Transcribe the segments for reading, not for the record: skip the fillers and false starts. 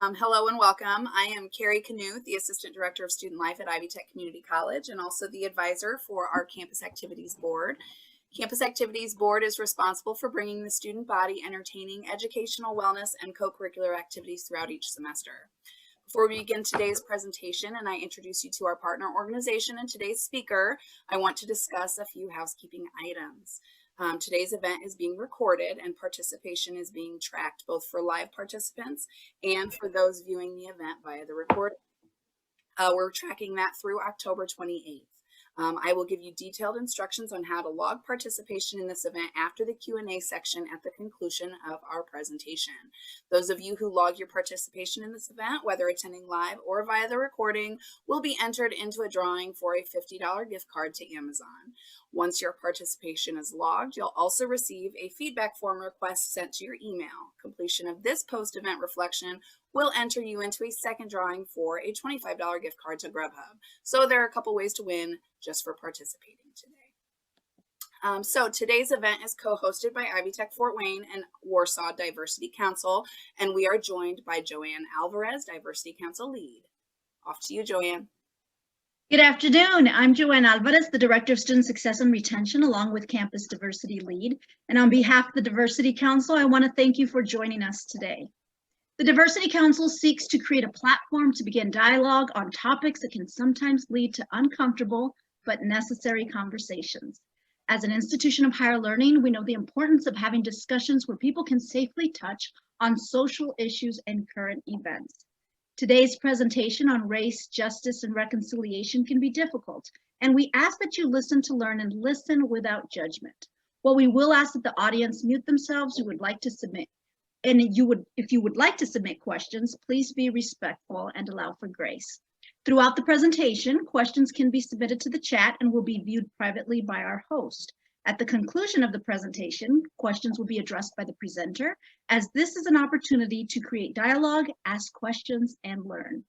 Hello and welcome. I am Carrie Knuth, the Assistant Director of Student Life at Ivy Tech Community College and also the advisor for our Campus Activities Board. Campus Activities Board is responsible for bringing the student body entertaining, educational, wellness, and co-curricular activities throughout each semester. Before we begin today's presentation and I introduce you to our partner organization and today's speaker, I want to discuss a few housekeeping items. Today's event is being recorded and participation is being tracked both for live participants and for those viewing the event via the recording. We're tracking that through October 28th. I will give you detailed instructions on how to log participation in this event after the Q&A section at the conclusion of our presentation. Those of you who log your participation in this event, whether attending live or via the recording, will be entered into a drawing for a $50 gift card to Amazon. Once your participation is logged, you'll also receive a feedback form request sent to your email. Completion of this post-event reflection will enter you into a second drawing for a $25 gift card to Grubhub. So there are a couple ways to win just for participating today. So today's event is co-hosted by Ivy Tech Fort Wayne and Warsaw Diversity Council, and we are joined by Joanne Alvarez, Diversity Council Lead. Off to you, Joanne. Good afternoon. I'm Joanne Alvarez, the Director of Student Success and Retention, along with Campus Diversity Lead. And on behalf of the Diversity Council, I want to thank you for joining us today. The Diversity Council seeks to create a platform to begin dialogue on topics that can sometimes lead to uncomfortable but necessary conversations. As an institution of higher learning, we know the importance of having discussions where people can safely touch on social issues and current events. Today's presentation on race, justice, and reconciliation can be difficult, and we ask that you listen to learn and listen without judgment. While we will ask that the audience mute themselves, who would like to submit, and if you would like to submit questions, please be respectful and allow for grace. Throughout the presentation, questions can be submitted to the chat and will be viewed privately by our host. At the conclusion of the presentation, questions will be addressed by the presenter, as this is an opportunity to create dialogue, ask questions, and learn.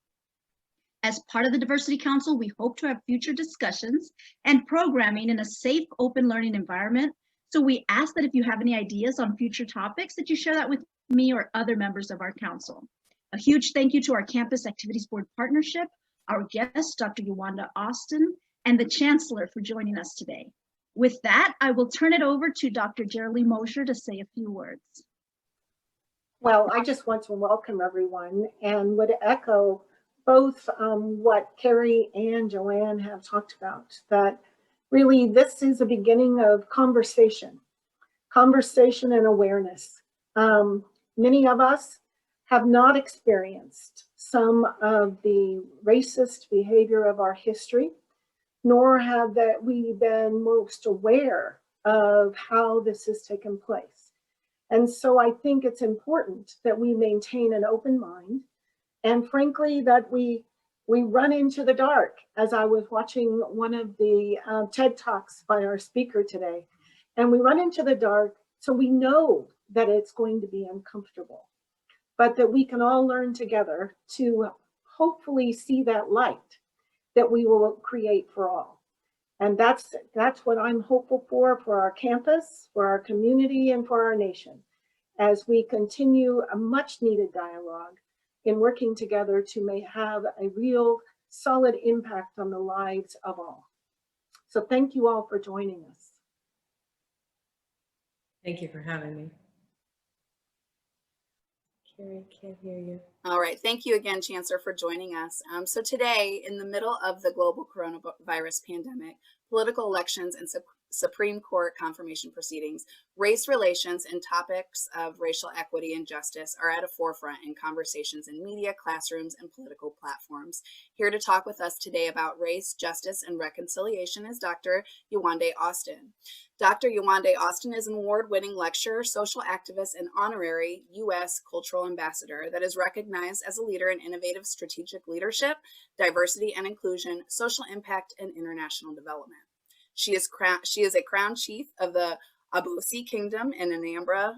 As part of the Diversity Council, we hope to have future discussions and programming in a safe, open learning environment. So we ask that if you have any ideas on future topics, that you share that with me or other members of our council. A huge thank you to our Campus Activities Board partnership, our guest, Dr. Yewande Austin, and the Chancellor for joining us today. With that, I will turn it over to Dr. Geraldine Mosher to say a few words. Well, I just want to welcome everyone and would echo both what Carrie and Joanne have talked about, that really this is a beginning of conversation and awareness. Many of us have not experienced some of the racist behavior of our history, nor have that we been most aware of how this has taken place. And so I think it's important that we maintain an open mind, and frankly, that we run into the dark, as I was watching one of the TED Talks by our speaker today, and we run into the dark so we know that it's going to be uncomfortable, but that we can all learn together to hopefully see that light that we will create for all. And that's what I'm hopeful for our campus, for our community, and for our nation, as we continue a much needed dialogue in working together to have a real solid impact on the lives of all. So thank you all for joining us. Thank you for having me. Carrie, can't hear you. All right, thank you again, Chancellor, for joining us. So today, in the middle of the global coronavirus pandemic, political elections, and Supreme Court confirmation proceedings, race relations and topics of racial equity and justice are at a forefront in conversations in media, classrooms, and political platforms. Here to talk with us today about race, justice, and reconciliation is Dr. Yewande Austin. Dr. Yewande Austin is an award-winning lecturer, social activist, and honorary U.S. Cultural Ambassador that is recognized as a leader in innovative strategic leadership, diversity and inclusion, social impact, and international development. She is a crown chief of the Abosi Kingdom in Anambra,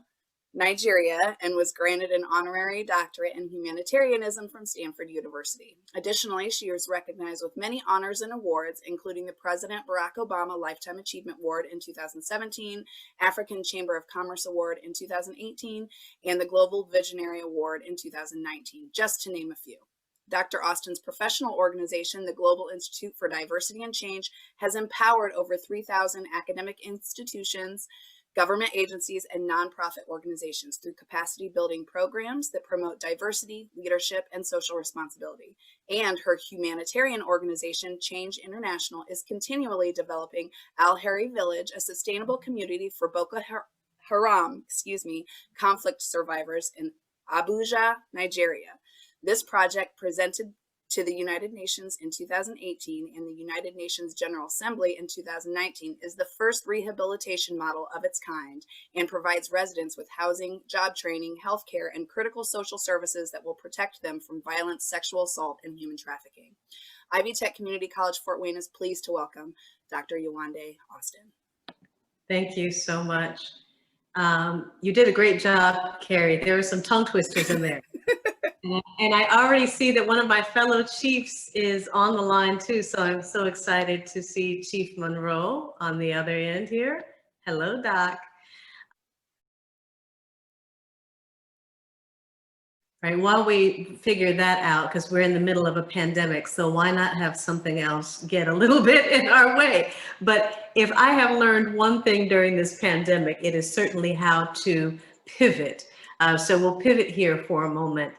Nigeria, and was granted an honorary doctorate in humanitarianism from Stanford University. Additionally, she was recognized with many honors and awards, including the President Barack Obama Lifetime Achievement Award in 2017, African Chamber of Commerce Award in 2018, and the Global Visionary Award in 2019, just to name a few. Dr. Austin's professional organization, the Global Institute for Diversity and Change, has empowered over 3,000 academic institutions, government agencies, and nonprofit organizations through capacity building programs that promote diversity, leadership, and social responsibility. And her humanitarian organization, Change International, is continually developing Al Hari Village, a sustainable community for Boko Haram, conflict survivors in Abuja, Nigeria. This project, presented to the United Nations in 2018 and the United Nations General Assembly in 2019, is the first rehabilitation model of its kind and provides residents with housing, job training, healthcare, and critical social services that will protect them from violence, sexual assault, and human trafficking. Ivy Tech Community College Fort Wayne is pleased to welcome Dr. Yewande Austin. Thank you so much. You did a great job, Carrie. There were some tongue twisters in there. And I already see that one of my fellow chiefs is on the line too, so I'm so excited to see Chief Monroe on the other end here. Hello, Doc. Right, while we figure that out, because we're in the middle of a pandemic, so why not have something else get a little bit in our way? But if I have learned one thing during this pandemic, it is certainly how to pivot. So we'll pivot here for a moment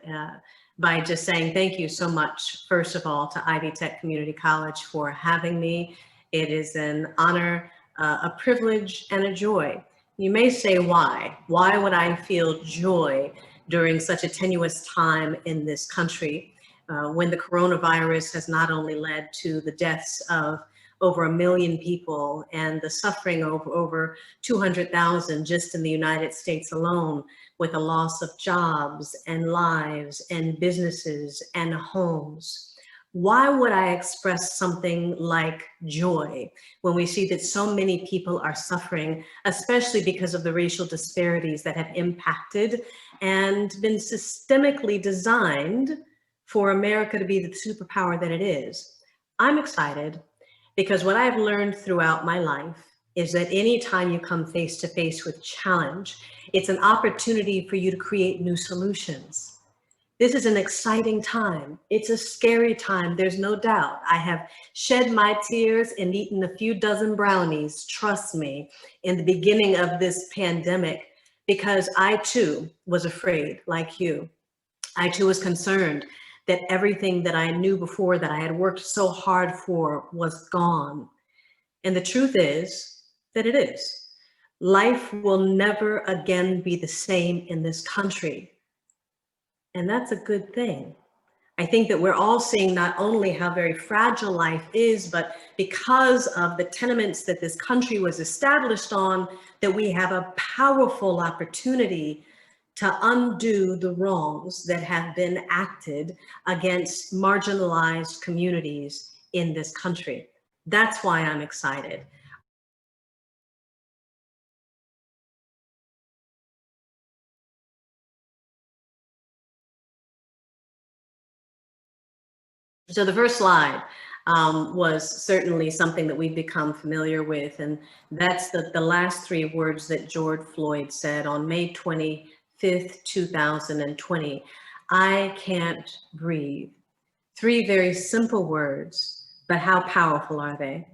by just saying thank you so much, first of all, to Ivy Tech Community College for having me. It is an honor, a privilege, and a joy. You may say, why? Why would I feel joy during such a tenuous time in this country when the coronavirus has not only led to the deaths of over 1 million people and the suffering of over 200,000 just in the United States alone, with a loss of jobs and lives and businesses and homes. Why would I express something like joy when we see that so many people are suffering, especially because of the racial disparities that have impacted and been systemically designed for America to be the superpower that it is? I'm excited because what I've learned throughout my life is that anytime you come face to face with challenge, it's an opportunity for you to create new solutions. This is an exciting time. It's a scary time, there's no doubt. I have shed my tears and eaten a few dozen brownies, trust me, in the beginning of this pandemic, because I too was afraid, like you. I too was concerned that everything that I knew before, that I had worked so hard for, was gone. And the truth is that it is. Life will never again be the same in this country. And that's a good thing. I think that we're all seeing not only how very fragile life is, but because of the tenements that this country was established on, that we have a powerful opportunity to undo the wrongs that have been acted against marginalized communities in this country. That's why I'm excited. So the first slide was certainly something that we've become familiar with, and that's the last 3 words that George Floyd said on May 25th, 2020. I can't breathe. 3 very simple words, but how powerful are they?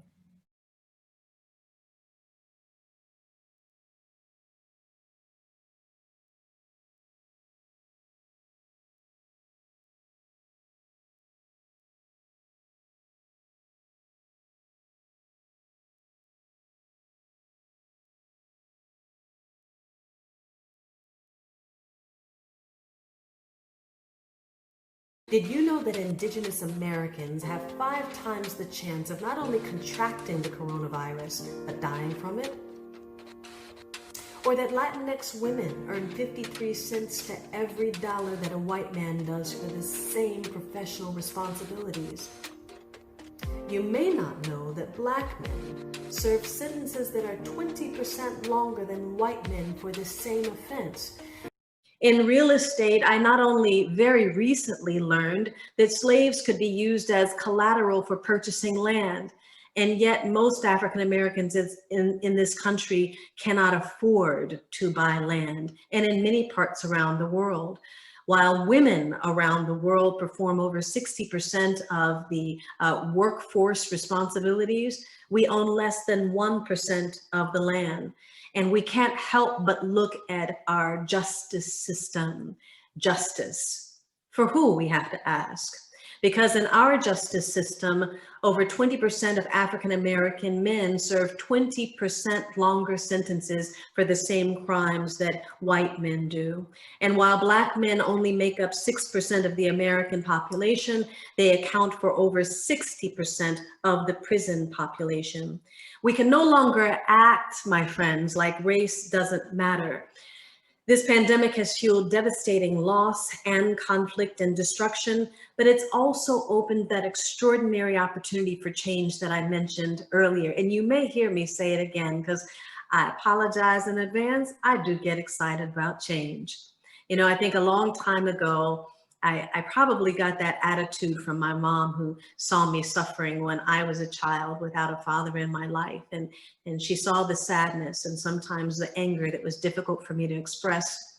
Did you know that Indigenous Americans have 5 times the chance of not only contracting the coronavirus, but dying from it? Or that Latinx women earn 53 cents to every dollar that a white man does for the same professional responsibilities? You may not know that Black men serve sentences that are 20% longer than white men for the same offense, In real estate, I not only very recently learned that slaves could be used as collateral for purchasing land, and yet most African Americans in this country cannot afford to buy land, and in many parts around the world. While women around the world perform over 60% of the workforce responsibilities, we own less than 1% of the land. And we can't help but look at our justice system. Justice. For who, we have to ask. Because in our justice system, over 20% of African American men serve 20% longer sentences for the same crimes that white men do. And while Black men only make up 6% of the American population, they account for over 60% of the prison population. We can no longer act, my friends, like race doesn't matter. This pandemic has fueled devastating loss and conflict and destruction, but it's also opened that extraordinary opportunity for change that I mentioned earlier. And you may hear me say it again, because I apologize in advance. I do get excited about change. You know, I think a long time ago, I probably got that attitude from my mom, who saw me suffering when I was a child without a father in my life. And she saw the sadness and sometimes the anger that was difficult for me to express.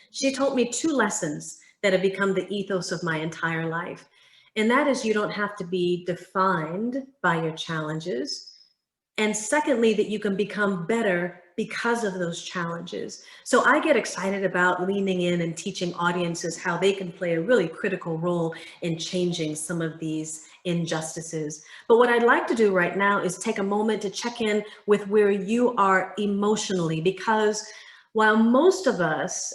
She taught me two lessons that have become the ethos of my entire life. And that is, you don't have to be defined by your challenges. And secondly, that you can become better because of those challenges. So I get excited about leaning in and teaching audiences how they can play a really critical role in changing some of these injustices. But what I'd like to do right now is take a moment to check in with where you are emotionally, because while most of us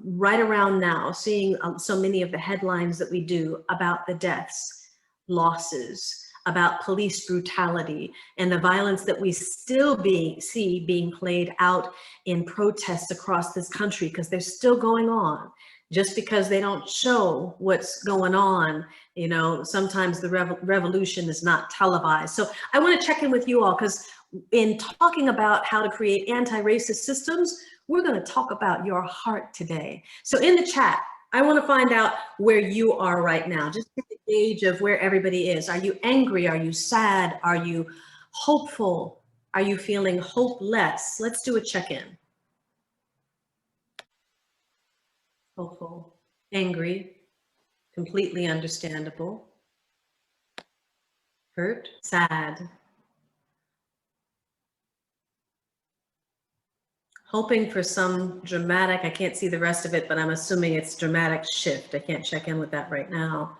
right around now, seeing so many of the headlines that we do about the deaths, losses, about police brutality, and the violence that we still see being played out in protests across this country, because they're still going on. Just because they don't show what's going on, you know, sometimes the revolution is not televised. So I want to check in with you all, because in talking about how to create anti-racist systems, we're going to talk about your heart today. So in the chat, I want to find out where you are right now. Just get the gauge of where everybody is. Are you angry? Are you sad? Are you hopeful? Are you feeling hopeless? Let's do a check-in. Hopeful, angry, completely understandable. Hurt, sad. Hoping for some dramatic, I can't see the rest of it, but I'm assuming it's dramatic shift. I can't check in with that right now.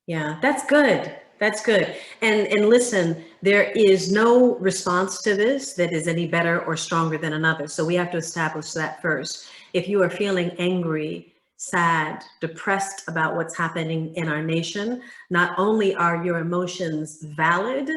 Yeah, that's good. That's good. And listen, there is no response to this that is any better or stronger than another. So we have to establish that first. If you are feeling angry, sad, depressed about what's happening in our nation, not only are your emotions valid,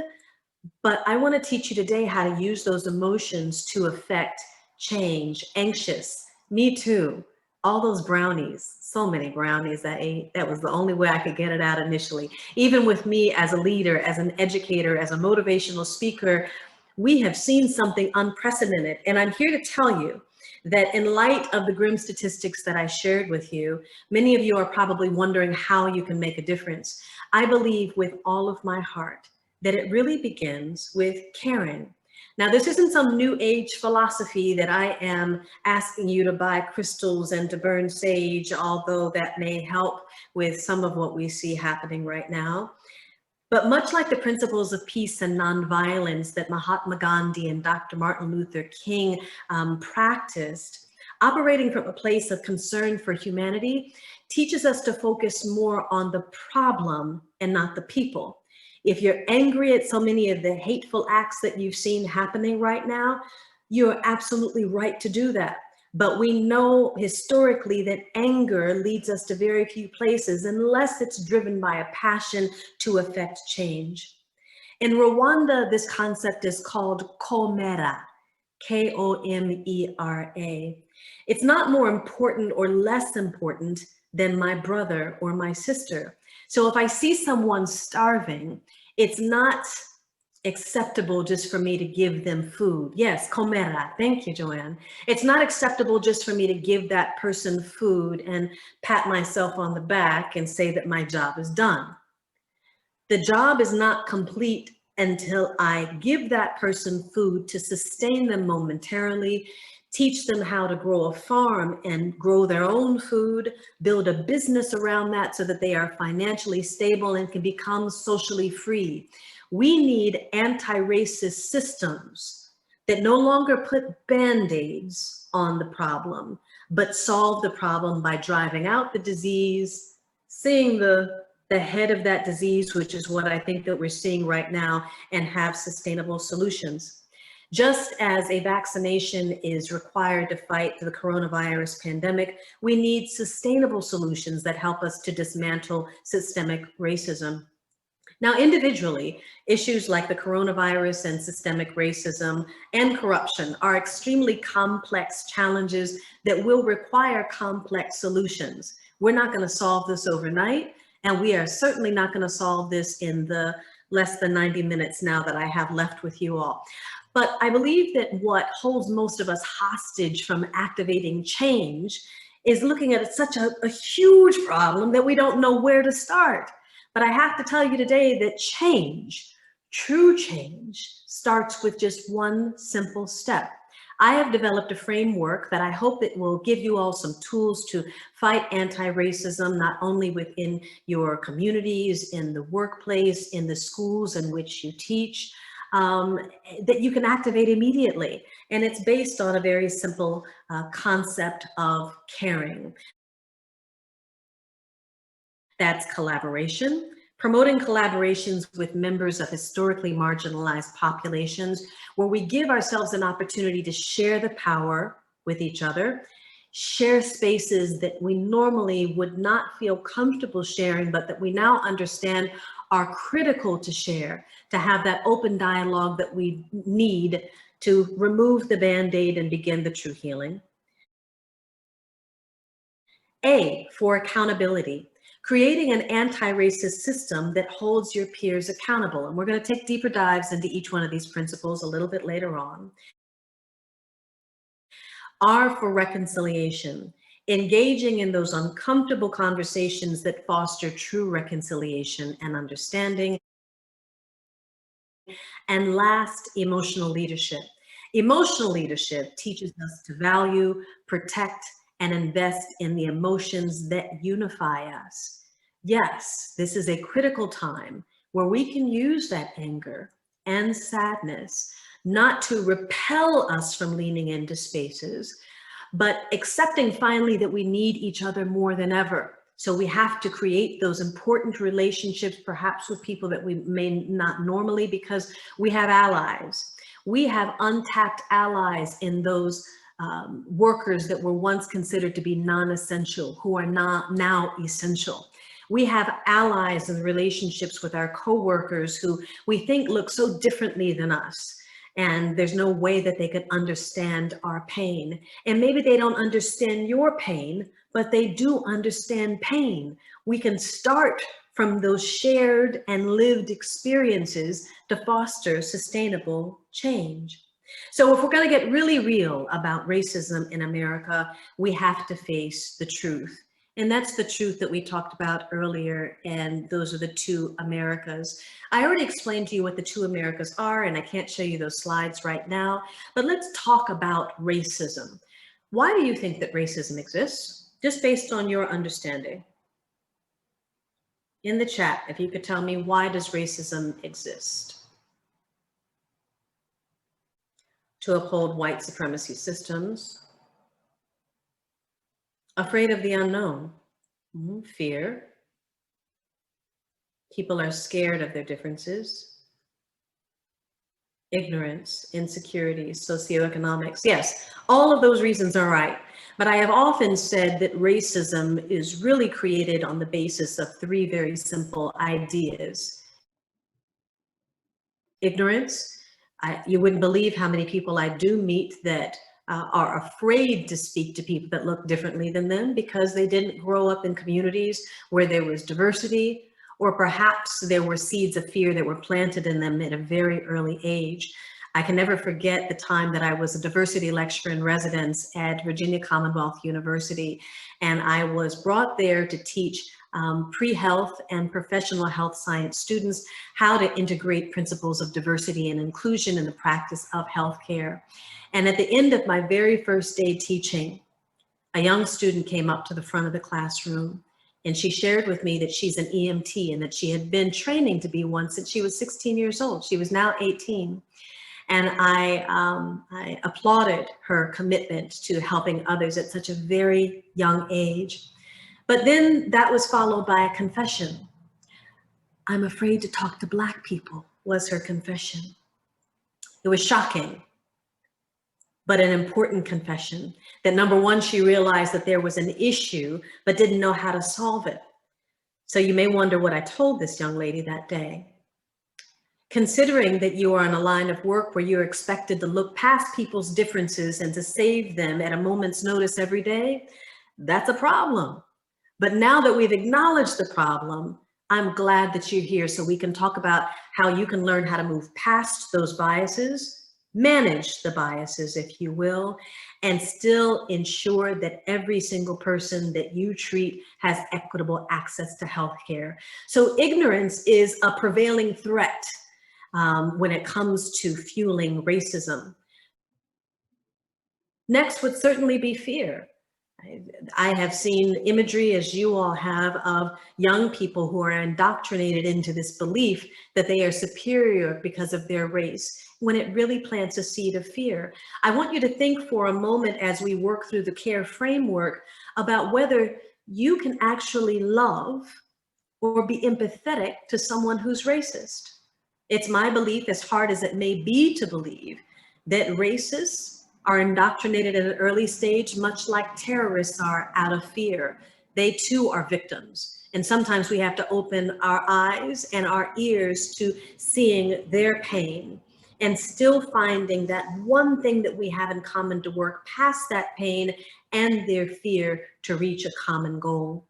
but I want to teach you today how to use those emotions to affect change. Anxious, me too. All those brownies, so many brownies I ate. That was the only way I could get it out initially. Even with me as a leader, as an educator, as a motivational speaker, we have seen something unprecedented. And I'm here to tell you that in light of the grim statistics that I shared with you, many of you are probably wondering how you can make a difference. I believe with all of my heart that it really begins with caring. Now, this isn't some new age philosophy that I am asking you to buy crystals and to burn sage, although that may help with some of what we see happening right now. But much like the principles of peace and nonviolence that Mahatma Gandhi and Dr. Martin Luther King practiced, operating from a place of concern for humanity teaches us to focus more on the problem and not the people. If you're angry at so many of the hateful acts that you've seen happening right now, you're absolutely right to do that. But we know historically that anger leads us to very few places unless it's driven by a passion to affect change. In Rwanda, this concept is called komera, K-O-M-E-R-A. It's not more important or less important than my brother or my sister. So if I see someone starving, it's not acceptable just for me to give them food. Yes, comera. Thank you, Joanne. It's not acceptable just for me to give that person food and pat myself on the back and say that my job is done. The job is not complete until I give that person food to sustain them momentarily, teach them how to grow a farm and grow their own food, build a business around that so that they are financially stable and can become socially free. We need anti-racist systems that no longer put Band-Aids on the problem, but solve the problem by driving out the disease, seeing the head of that disease, which is what I think that we're seeing right now, and have sustainable solutions. Just as a vaccination is required to fight the coronavirus pandemic, we need sustainable solutions that help us to dismantle systemic racism. Now, individually, issues like the coronavirus and systemic racism and corruption are extremely complex challenges that will require complex solutions. We're not going to solve this overnight, and we are certainly not going to solve this in the less than 90 minutes now that I have left with you all. But I believe that what holds most of us hostage from activating change is looking at such a huge problem that we don't know where to start. But I have to tell you today that change, true change, starts with just one simple step. I have developed a framework that I hope it will give you all some tools to fight anti-racism, not only within your communities, in the workplace, in the schools in which you teach, that you can activate immediately. And it's based on a very simple concept of caring. That's collaboration, promoting collaborations with members of historically marginalized populations, where we give ourselves an opportunity to share the power with each other, share spaces that we normally would not feel comfortable sharing, but that we now understand are critical to share, to have that open dialogue that we need to remove the Band-Aid and begin the true healing. A, for accountability. Creating an anti-racist system that holds your peers accountable. And we're going to take deeper dives into each one of these principles a little bit later on. R, for reconciliation. Engaging in those uncomfortable conversations that foster true reconciliation and understanding. And last, emotional leadership. Emotional leadership teaches us to value, protect, and invest in the emotions that unify us. Yes, this is a critical time where we can use that anger and sadness not to repel us from leaning into spaces, but accepting finally that we need each other more than ever. So we have to create those important relationships, perhaps with people that we may not normally, because we have allies. We have untapped allies in those workers that were once considered to be non-essential, who are now essential. We have allies in relationships with our coworkers who we think look so differently than us. And there's no way that they could understand our pain. And maybe they don't understand your pain, but they do understand pain. We can start from those shared and lived experiences to foster sustainable change. So if we're going to get really real about racism in America, we have to face the truth. And that's the truth that we talked about earlier, and those are the two Americas. I already explained to you what the two Americas are, and I can't show you those slides right now, but let's talk about racism. Why do you think that racism exists? Just based on your understanding. In the chat, if you could tell me, why does racism exist? To uphold white supremacy systems, afraid of the unknown, fear. People are scared of their differences. Ignorance, insecurities, socioeconomics. Yes, all of those reasons are right. But I have often said that racism is really created on the basis of three very simple ideas. Ignorance. You wouldn't believe how many people I do meet that are afraid to speak to people that look differently than them because they didn't grow up in communities where there was diversity, or perhaps there were seeds of fear that were planted in them at a very early age. I can never forget the time that I was a diversity lecturer in residence at Virginia Commonwealth University, and I was brought there to teach pre-health and professional health science students how to integrate principles of diversity and inclusion in the practice of healthcare. And at the end of my very first day teaching, a young student came up to the front of the classroom, and she shared with me that she's an EMT and that she had been training to be one since she was 16 years old. She was now 18. And I applauded her commitment to helping others at such a very young age. But then that was followed by a confession. I'm afraid to talk to Black people, was her confession. It was shocking, but an important confession. That number one, she realized that there was an issue, but didn't know how to solve it. So you may wonder what I told this young lady that day. Considering that you are in a line of work where you're expected to look past people's differences and to save them at a moment's notice every day, that's a problem. But now that we've acknowledged the problem, I'm glad that you're here so we can talk about how you can learn how to move past those biases, manage the biases, if you will, and still ensure that every single person that you treat has equitable access to healthcare. So ignorance is a prevailing threat when it comes to fueling racism. Next would certainly be fear. I have seen imagery, as you all have, of young people who are indoctrinated into this belief that they are superior because of their race, when it really plants a seed of fear. I want you to think for a moment as we work through the CARE framework about whether you can actually love or be empathetic to someone who's racist. It's my belief, as hard as it may be to believe, that racists are indoctrinated at an early stage, much like terrorists are, out of fear. They too are victims. And sometimes we have to open our eyes and our ears to seeing their pain and still finding that one thing that we have in common to work past that pain and their fear to reach a common goal.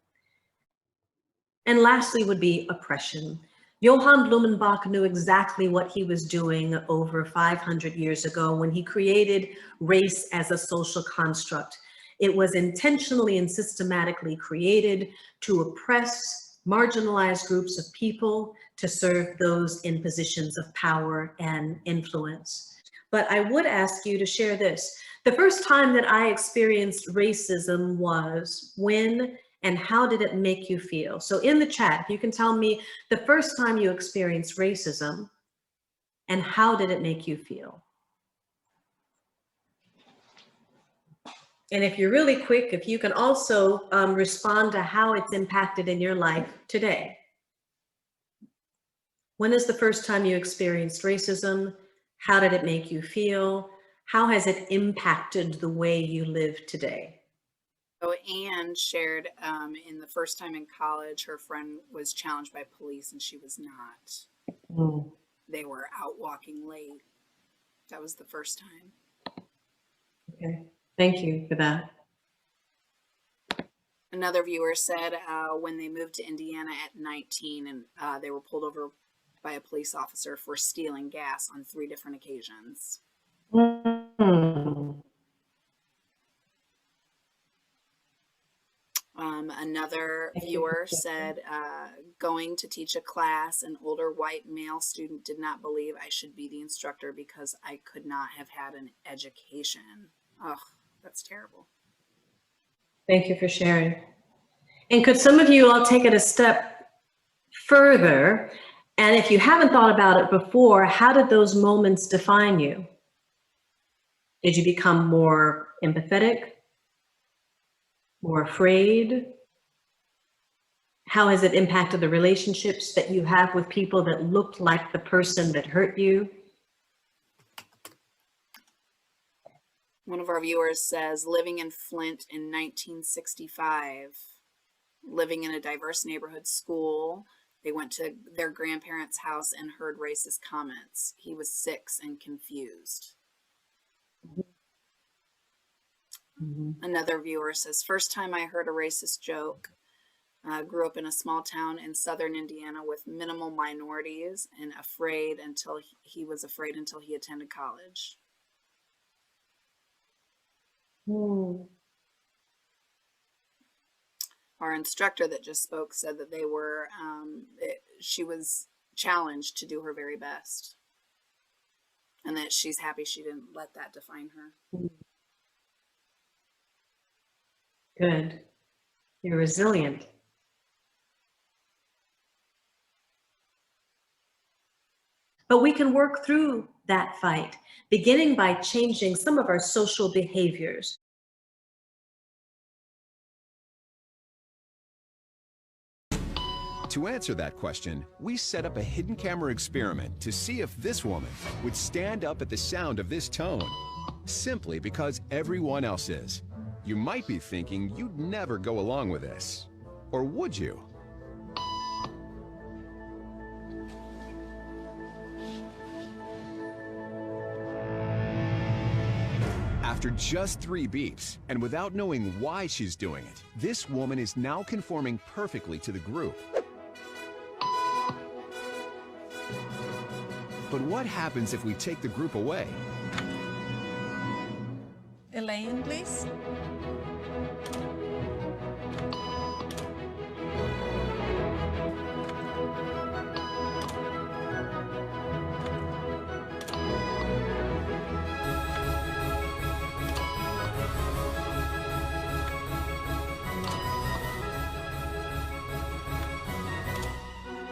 And lastly would be oppression. Johann Blumenbach knew exactly what he was doing over 500 years ago when he created race as a social construct. It was intentionally and systematically created to oppress marginalized groups of people, to serve those in positions of power and influence. But I would ask you to share this. The first time that I experienced racism was when and how did it make you feel? So in the chat, if you can tell me the first time you experienced racism and how did it make you feel? And if you're really quick, if you can also respond to how it's impacted in your life today. When is the first time you experienced racism? How did it make you feel? How has it impacted the way you live today? So Anne shared in the first time in college, her friend was challenged by police and she was not. They were out walking late. That was the first time. Okay, thank you for that. Another viewer said when they moved to Indiana at 19 and they were pulled over by a police officer for stealing gas on 3 different occasions. Another viewer said, going to teach a class, an older white male student did not believe I should be the instructor because I could not have had an education. Oh, that's terrible. Thank you for sharing. And could some of you all take it a step further? And if you haven't thought about it before, how did those moments define you? Did you become more empathetic? More afraid? How has it impacted the relationships that you have with people that looked like the person that hurt you? One of our viewers says, living in Flint in 1965, living in a diverse neighborhood school, they went to their grandparents' house and heard racist comments. He was 6 and confused. Another viewer says, first time I heard a racist joke, grew up in a small town in southern Indiana with minimal minorities and he was afraid until he attended college. Our instructor that just spoke said that she was challenged to do her very best, and that she's happy she didn't let that define her. Good. You're resilient. But we can work through that fight, beginning by changing some of our social behaviors. To answer that question, we set up a hidden camera experiment to see if this woman would stand up at the sound of this tone, simply because everyone else is. You might be thinking you'd never go along with this. Or would you? After just 3 beeps, and without knowing why she's doing it, this woman is now conforming perfectly to the group. But what happens if we take the group away? Elaine, please.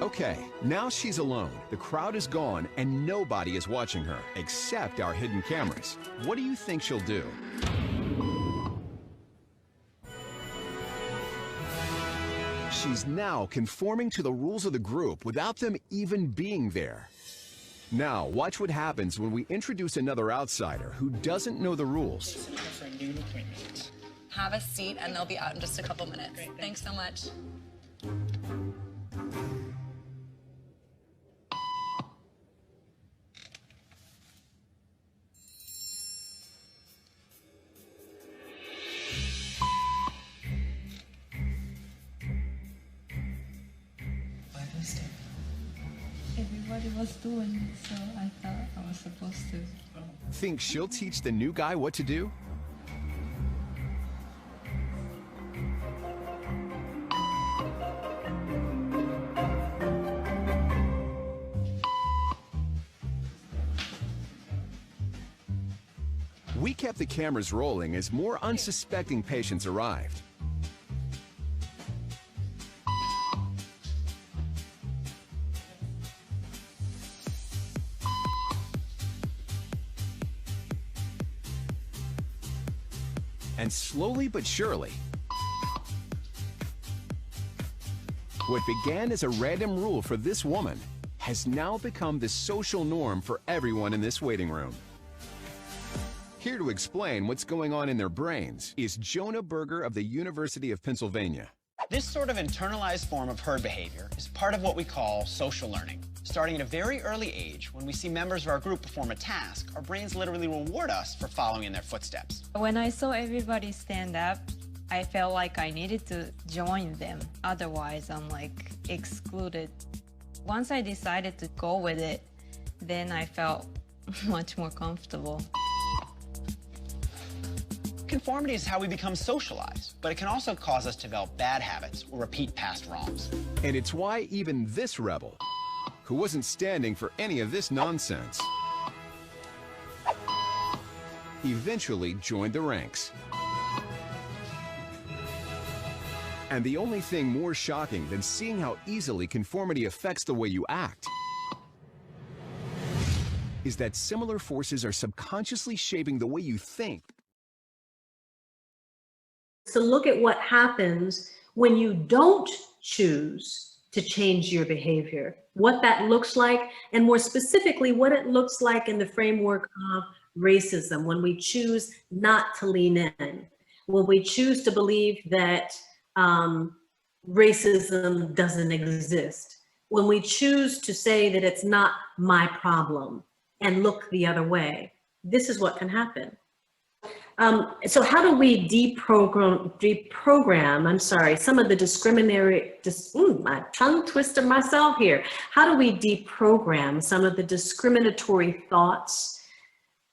Okay, now she's alone. The crowd is gone and nobody is watching her, except our hidden cameras. What do you think she'll do? She's now conforming to the rules of the group without them even being there. Now, watch what happens when we introduce another outsider who doesn't know the rules. Have a seat and they'll be out in just a couple minutes. Great, thanks so much. Everybody was doing it, so I thought I was supposed to. Think she'll teach the new guy what to do? We kept the cameras rolling as more unsuspecting patients arrived. And slowly but surely, what began as a random rule for this woman has now become the social norm for everyone in this waiting room. Here to explain what's going on in their brains is Jonah Berger of the University of Pennsylvania. This sort of internalized form of herd behavior is part of what we call social learning. Starting at a very early age, when we see members of our group perform a task, our brains literally reward us for following in their footsteps. When I saw everybody stand up, I felt like I needed to join them. Otherwise, I'm like excluded. Once I decided to go with it, then I felt much more comfortable. Conformity is how we become socialized, but it can also cause us to develop bad habits or repeat past wrongs. And it's why even this rebel, who wasn't standing for any of this nonsense, eventually joined the ranks. And the only thing more shocking than seeing how easily conformity affects the way you act is that similar forces are subconsciously shaping the way you think. So look at what happens when you don't choose to change your behavior, what that looks like, and more specifically, what it looks like in the framework of racism, when we choose not to lean in, when we choose to believe that racism doesn't exist, when we choose to say that it's not my problem and look the other way. This is what can happen. So how do we deprogram, I'm sorry, some of the my tongue twister myself here. How do we deprogram some of the discriminatory thoughts,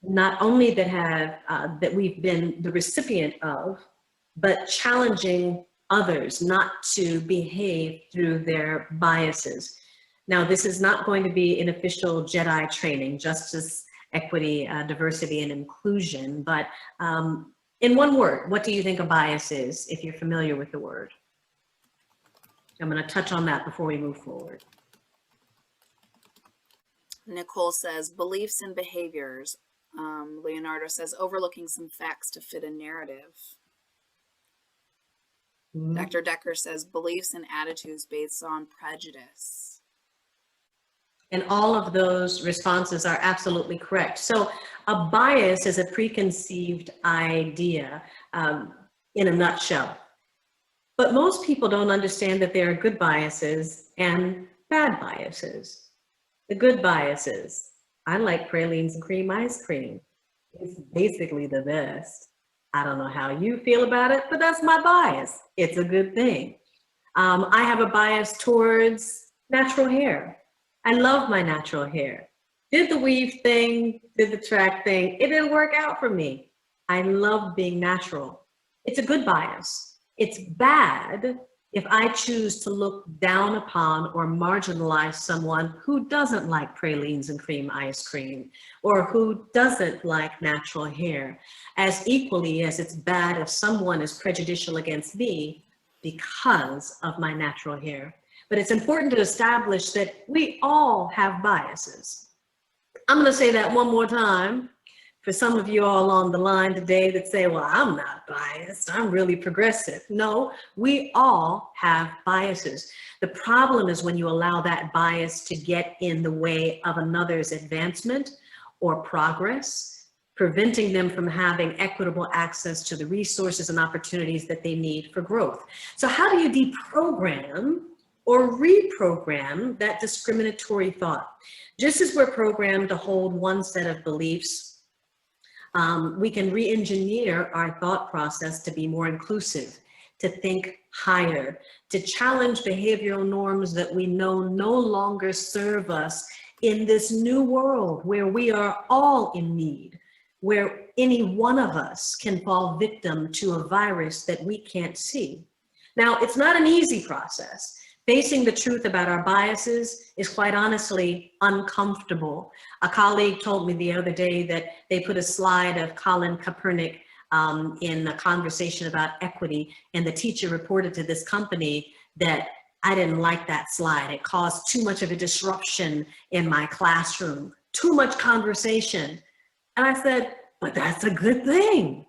not only that we've been the recipient of, but challenging others not to behave through their biases? Now, this is not going to be an official JEDI training, justice, equity, diversity, and inclusion, but in one word, what do you think a bias is, if you're familiar with the word? I'm going to touch on that before we move forward. Nicole says beliefs and behaviors. Leonardo says overlooking some facts to fit a narrative. Dr. Decker says beliefs and attitudes based on prejudice. And all of those responses are absolutely correct. So a bias is a preconceived idea in a nutshell. But most people don't understand that there are good biases and bad biases. The good biases, I like pralines and cream ice cream. It's basically the best. I don't know how you feel about it, but that's my bias. It's a good thing. I have a bias towards natural hair. I love my natural hair. Did the weave thing, did the track thing. It didn't work out for me. I love being natural. It's a good bias. It's bad if I choose to look down upon or marginalize someone who doesn't like pralines and cream ice cream, or who doesn't like natural hair, as equally as it's bad if someone is prejudicial against me because of my natural hair. But it's important to establish that we all have biases. I'm going to say that one more time for some of you all on the line today that say, well, I'm not biased, I'm really progressive. No, we all have biases. The problem is when you allow that bias to get in the way of another's advancement or progress, preventing them from having equitable access to the resources and opportunities that they need for growth. So how do you deprogram or reprogram that discriminatory thought? Just as we're programmed to hold one set of beliefs, we can re-engineer our thought process to be more inclusive, to think higher, to challenge behavioral norms that we know no longer serve us in this new world where we are all in need, where any one of us can fall victim to a virus that we can't see. Now, it's not an easy process. Facing the truth about our biases is quite honestly uncomfortable. A colleague told me the other day that they put a slide of Colin Kaepernick in a conversation about equity, and the teacher reported to this company that I didn't like that slide. It caused too much of a disruption in my classroom, too much conversation. And I said, but that's a good thing.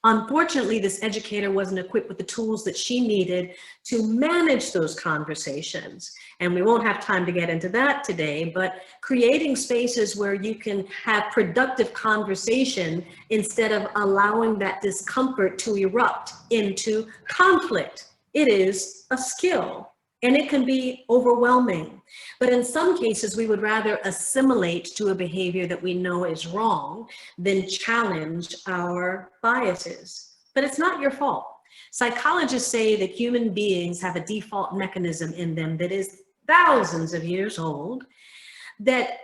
Unfortunately, this educator wasn't equipped with the tools that she needed to manage those conversations. And we won't have time to get into that today, but creating spaces where you can have productive conversation instead of allowing that discomfort to erupt into conflict. It is a skill, and it can be overwhelming. But in some cases, we would rather assimilate to a behavior that we know is wrong than challenge our biases. But it's not your fault. Psychologists say that human beings have a default mechanism in them that is thousands of years old that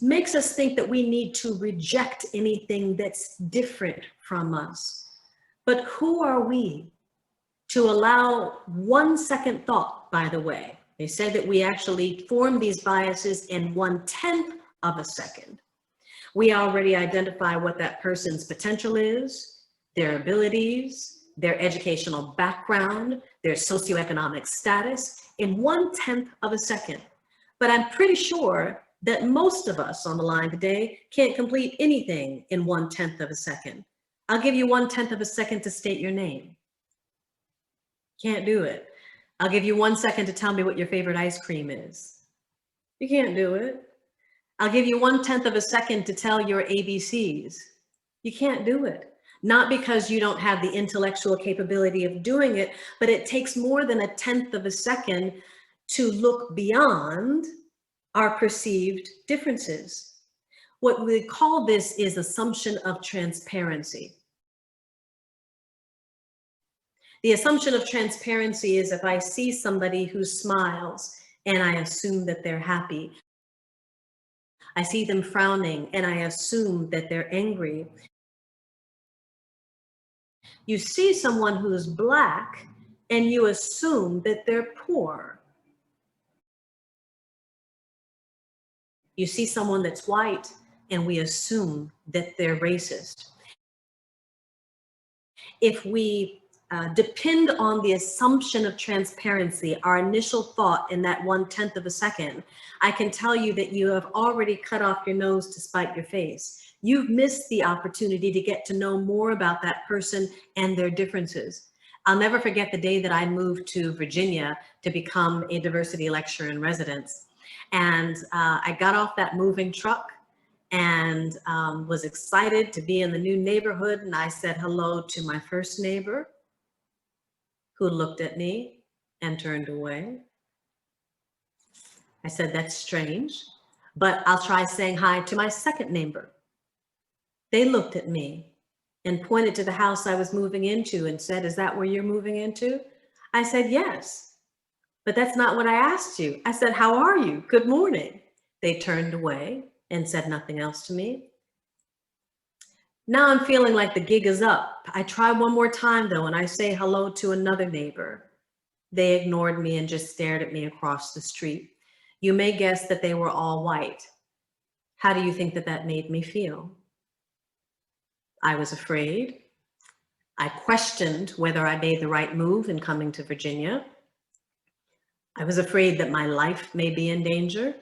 makes us think that we need to reject anything that's different from us. But who are we to allow 1 second thought, by the way? They said that we actually form these biases in 1/10 of a second. We already identify what that person's potential is, their abilities, their educational background, their socioeconomic status in 1/10 of a second. But I'm pretty sure that most of us on the line today can't complete anything in 1/10 of a second. I'll give you 1/10 of a second to state your name. Can't do it. I'll give you 1 second to tell me what your favorite ice cream is. You can't do it. I'll give you 1/10 of a second to tell your ABCs. You can't do it. Not because you don't have the intellectual capability of doing it, but it takes more than 1/10 of a second to look beyond our perceived differences. What we call this is assumption of transparency. The assumption of transparency is if I see somebody who smiles and I assume that they're happy. I see them frowning and I assume that they're angry. You see someone who's Black and you assume that they're poor. You see someone that's white and we assume that they're racist. If we depend on the assumption of transparency, our initial thought in that 1/10 of a second, I can tell you that you have already cut off your nose to spite your face. You've missed the opportunity to get to know more about that person and their differences. I'll never forget the day that I moved to Virginia to become a diversity lecturer in residence. And I got off that moving truck and was excited to be in the new neighborhood. And I said hello to my first neighbor, who looked at me and turned away. I said, that's strange, but I'll try saying hi to my second neighbor. They looked at me and pointed to the house I was moving into and said, is that where you're moving into? I said, yes, but that's not what I asked you. I said, how are you? Good morning. They turned away and said nothing else to me. Now I'm feeling like the gig is up. I try one more time though, and I say hello to another neighbor. They ignored me and just stared at me across the street. You may guess that they were all white. How do you think that that made me feel? I was afraid. I questioned whether I made the right move in coming to Virginia. I was afraid that my life may be in danger.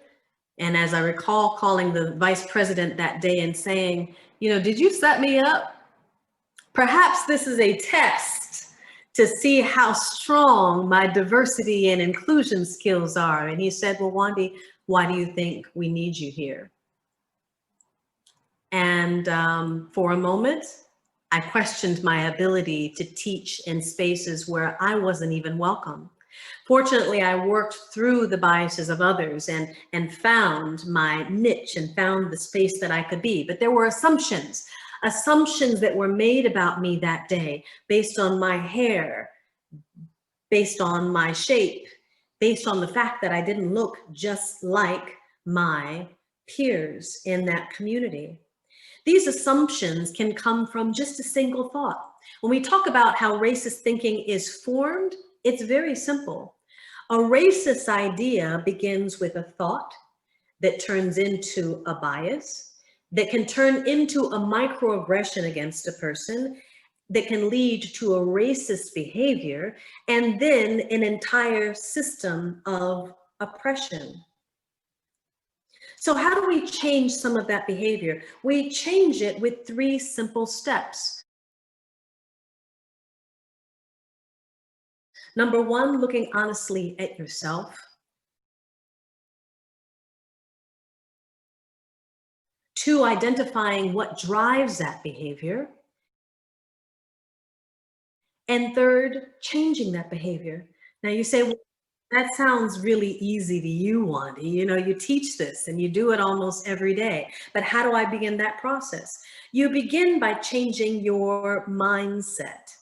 And as I recall calling the vice president that day and saying, did you set me up? Perhaps this is a test to see how strong my diversity and inclusion skills are. And he said, well, Yewande, why do you think we need you here? And for a moment, I questioned my ability to teach in spaces where I wasn't even welcome. Fortunately, I worked through the biases of others and found my niche and found the space that I could be. But there were assumptions that were made about me that day based on my hair, based on my shape, based on the fact that I didn't look just like my peers in that community. These assumptions can come from just a single thought. When we talk about how racist thinking is formed, it's very simple. A racist idea begins with a thought that turns into a bias, that can turn into a microaggression against a person, that can lead to a racist behavior, and then an entire system of oppression. So how do we change some of that behavior? We change it with 3 simple steps. Number 1, looking honestly at yourself. 2, identifying what drives that behavior. And 3rd, changing that behavior. Now you say, well, that sounds really easy to you, Yewande. You teach this and you do it almost every day. But how do I begin that process? You begin by changing your mindset.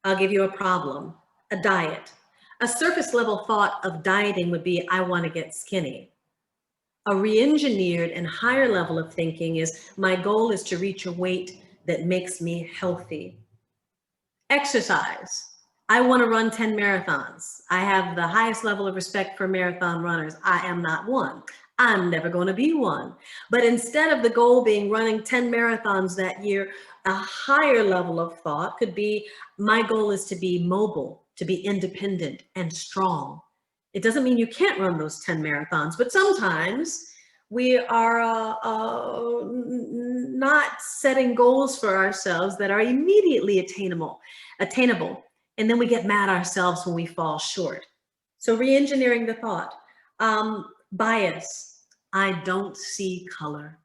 I'll give you a problem, a diet. A surface level thought of dieting would be, I want to get skinny. A re-engineered and higher level of thinking is, my goal is to reach a weight that makes me healthy. Exercise. I want to run 10 marathons. I have the highest level of respect for marathon runners. I am not one. I'm never going to be one. But instead of the goal being running 10 marathons that year, a higher level of thought could be, my goal is to be mobile, to be independent and strong. It doesn't mean you can't run those 10 marathons, but sometimes we are not setting goals for ourselves that are immediately attainable. And then we get mad at ourselves when we fall short. So re-engineering the thought. Bias, I don't see color.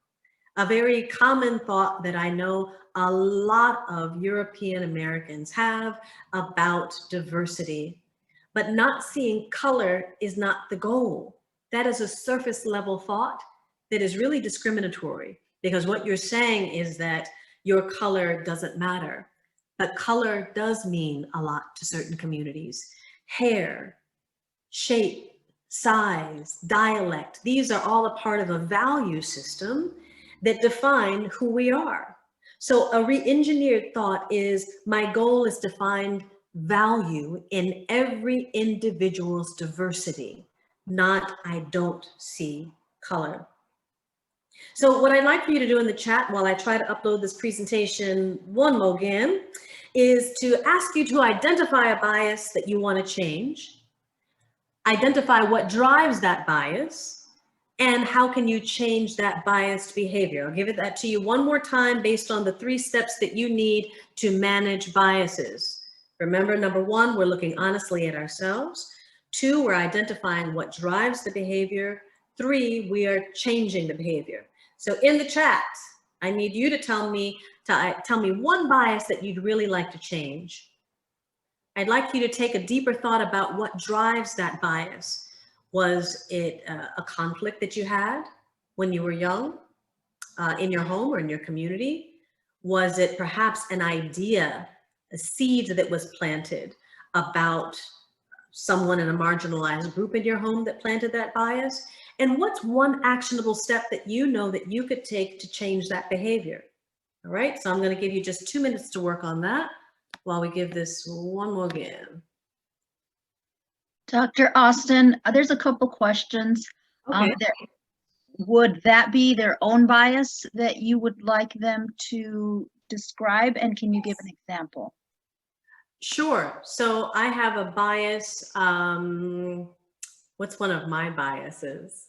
A very common thought that I know a lot of European Americans have about diversity, but not seeing color is not the goal. That is a surface level thought that is really discriminatory, because what you're saying is that your color doesn't matter. but color does mean a lot to certain communities. Hair, shape, size, dialect, these are all a part of a value system that define who we are. So a re-engineered thought is, my goal is to find value in every individual's diversity, not I don't see color. So what I'd like for you to do in the chat while I try to upload this presentation one more again is to ask you to identify a bias that you want to change, identify what drives that bias, and how can you change that biased behavior. I'll give it that to you one more time based on the 3 steps that you need to manage biases. Remember, number 1, we're looking honestly at ourselves. 2, we're identifying what drives the behavior. 3, we are changing the behavior. So in the chat, I need you to tell me one bias that you'd really like to change. I'd like you to take a deeper thought about what drives that bias. Was it a conflict that you had when you were young in your home or in your community? Was it perhaps an idea, a seed that was planted about someone in a marginalized group in your home that planted that bias? And what's one actionable step that you know that you could take to change that behavior? All right, so I'm going to give you just 2 minutes to work on that while we give this one more again. Dr. Austin, there's a couple questions. Okay. Would that be their own bias that you would like them to describe? And can you give an example? Sure. So I have a bias. What's one of my biases?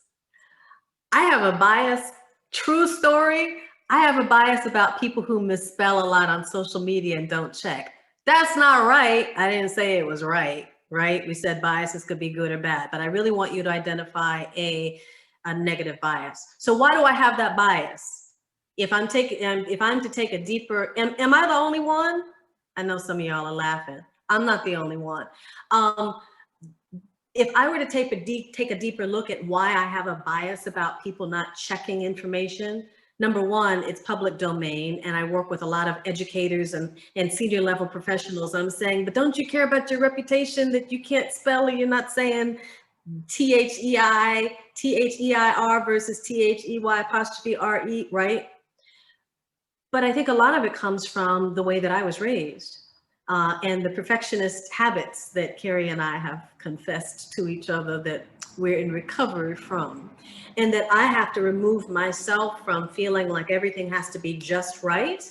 I have a bias, true story. I have a bias about people who misspell a lot on social media and don't check. That's not right. I didn't say it was right, right? We said biases could be good or bad, but I really want you to identify a negative bias. So why do I have that bias? If I'm to take a deeper, am I the only one? I know some of y'all are laughing. I'm not the only one. If I were to take a deeper look at why I have a bias about people not checking information, number 1, it's public domain, and I work with a lot of educators and senior level professionals. I'm saying, but don't you care about your reputation that you can't spell, or you're not saying T-H-E-I-R versus T-H-E-Y'-R-E, right? But I think a lot of it comes from the way that I was raised. And the perfectionist habits that Carrie and I have confessed to each other that we're in recovery from. And that I have to remove myself from feeling like everything has to be just right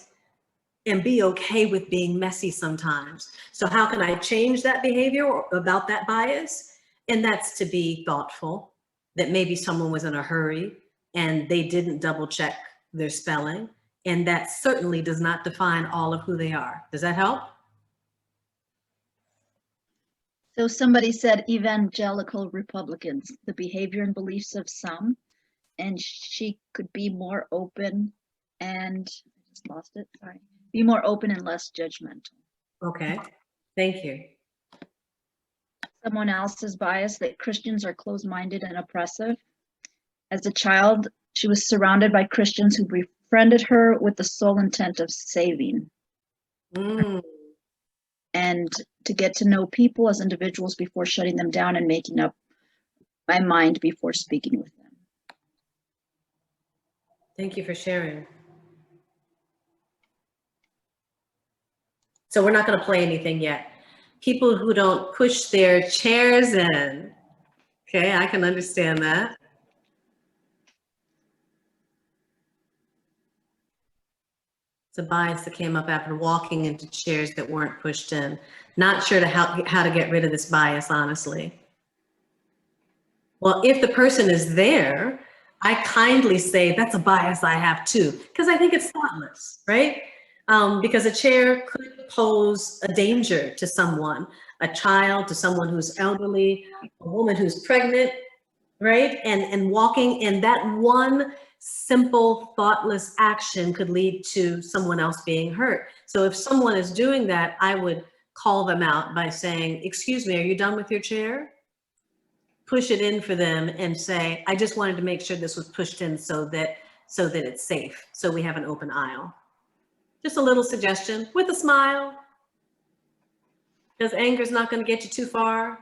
and be okay with being messy sometimes. So how can I change that behavior about that bias? And that's to be thoughtful, that maybe someone was in a hurry and they didn't double check their spelling. And that certainly does not define all of who they are. Does that help? So somebody said evangelical Republicans, the behavior and beliefs of some, and she could be more open and, I just lost it, sorry, be more open and less judgmental. Okay, thank you. Someone else's bias that Christians are closed-minded and oppressive. As a child, she was surrounded by Christians who befriended her with the sole intent of saving. And to get to know people as individuals before shutting them down and making up my mind before speaking with them. Thank you for sharing. So we're not going to play anything yet. People who don't push their chairs in. Okay, I can understand that. It's a bias that came up after walking into chairs that weren't pushed in. Not sure how to get rid of this bias, honestly. Well, if the person is there, I kindly say that's a bias I have too, because I think it's thoughtless, right? Because a chair could pose a danger to someone, a child, to someone who's elderly, a woman who's pregnant, right? And walking in that one simple, thoughtless action could lead to someone else being hurt. So if someone is doing that, I would call them out by saying, excuse me, are you done with your chair? Push it in for them and say, I just wanted to make sure this was pushed in so that it's safe, so we have an open aisle. Just a little suggestion with a smile, Because anger is not going to get you too far.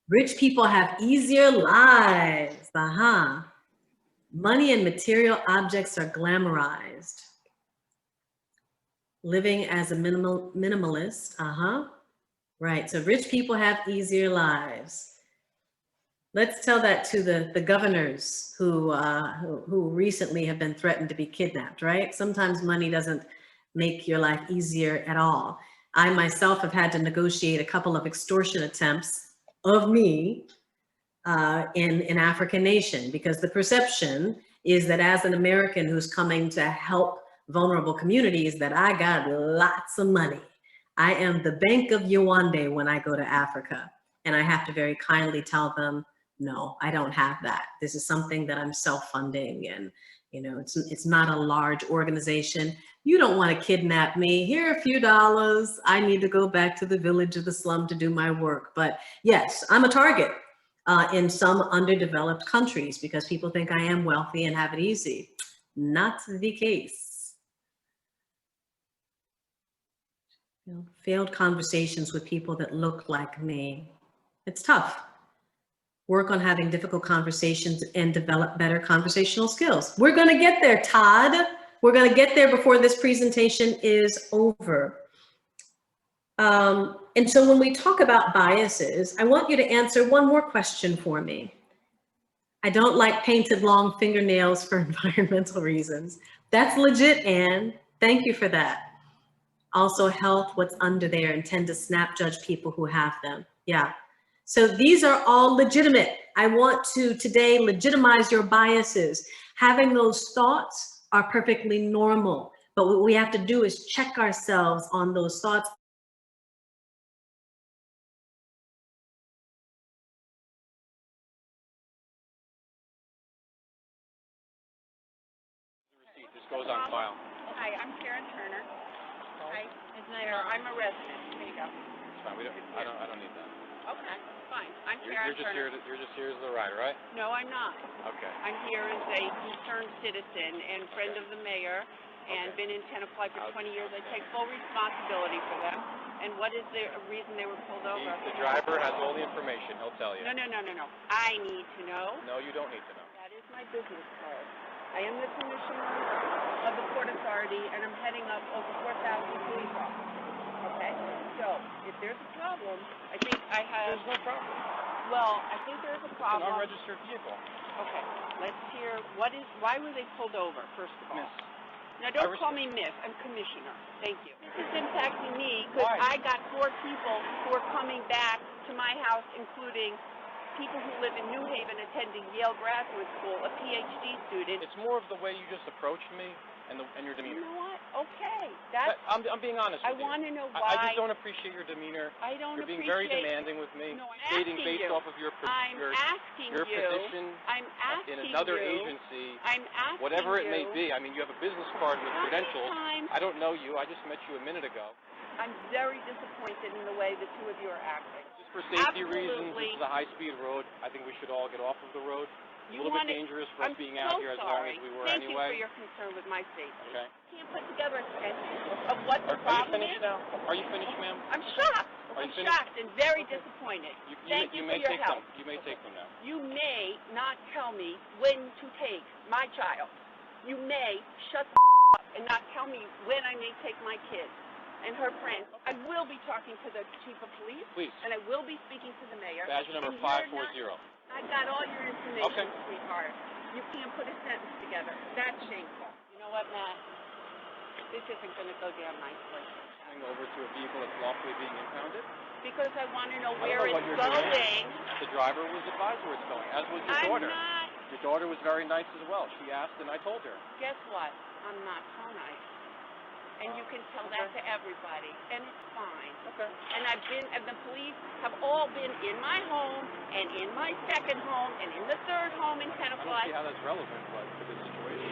Rich people have easier lives. Money and material objects are glamorized. Living as a minimalist. Right. So rich people have easier lives. Let's tell that to the governors who recently have been threatened to be kidnapped, right? Sometimes money doesn't make your life easier at all. I myself have had to negotiate a couple of extortion attempts of me in African nation, because the perception is that as an American who's coming to help vulnerable communities, that I got lots of money. I am the Bank of Yewande when I go to Africa. And I have to very kindly tell them, no, I don't have that. This is something that I'm self-funding, and it's not a large organization. You don't want to kidnap me. Here are a few dollars. I need to go back to the village or the slum to do my work. But yes, I'm a target in some underdeveloped countries because people think I am wealthy and have it easy. Not the case. Failed conversations with people that look like me. It's tough. Work on having difficult conversations and develop better conversational skills. We're going to get there, Todd. We're going to get there before this presentation is over. And so when we talk about biases, I want you to answer one more question for me. I don't like painted long fingernails for environmental reasons. That's legit, Anne. Thank you for that. Also health, what's under there, and tend to snap judge people who have them. Yeah. So these are all legitimate. I want to today legitimize your biases. Having those thoughts are perfectly normal, but what we have to do is check ourselves on those thoughts. This goes on file. Hi, I'm Karen Turner. Hi, I'm a resident. There you go. It's fine. I don't need that. Okay, fine. I'm Karen Turner. You're just here as the rider, right? No, I'm not. Okay. I'm here as a concerned citizen and friend of the mayor, and been in Tenafly for 20 years. I take full responsibility for them. And what is the reason they were pulled over? The driver has all the information. He'll tell you. No. I need to know. No, you don't need to know. That is my business card. I am the commissioner of the Port Authority, and I'm heading up over 4,000 police officers. Okay, so if there's a problem, I think I have... There's no problem. Well, I think there's a problem. It's an unregistered vehicle. Okay, let's hear, why were they pulled over, first of all? Miss. Now, don't call me Miss, I'm Commissioner. Thank you. This is impacting me because I got 4 people who are coming back to my house, including people who live in New Haven attending Yale Graduate School, a PhD student. It's more of the way you just approached me and your demeanor. You know what? Okay. I'm being honest with you. I want to know why. I just don't appreciate your demeanor. I don't You're being appreciate... very demanding with me. No, I'm stating asking based you. off of your position I'm asking in another you. agency, I'm asking whatever it may you. be. I mean, you have a business card with credentials. Times. I don't know you. I just met you a minute ago. I'm very disappointed in the way the two of you are acting. Just for safety reasons, this is a high-speed road. I think we should all get off of the road. It's a little bit dangerous for us being out here as long as we were Thank anyway. Thank you for your concern with my safety. Okay. Can't put together a sentence of what the problem is. Now? Are you finished, ma'am? I'm shocked. Are you I'm finished? shocked and very disappointed. Thank you for your help. You may take them now. You may not tell me when to take my child. You may shut the up and not tell me when I may take my kid and her friends. I will be talking to the chief of police. Please. And I will be speaking to the mayor. Badge number 540. I got all your information, Okay. sweetheart. You can't put a sentence together. That's shameful. You know what, Matt? This isn't going to go down nicely. Over to a vehicle that's lawfully being impounded? Because I want to know I where don't know it's what you're going. Doing. The driver was advised where it's going, as was your daughter. Not. Your daughter was very nice as well. She asked and I told her. Guess what? I'm not so nice. And you can tell that to everybody, and it's fine. Okay. And the police have all been in my home, and in my second home, and in the third home in Tenafly. I don't see how that's relevant, but to this situation.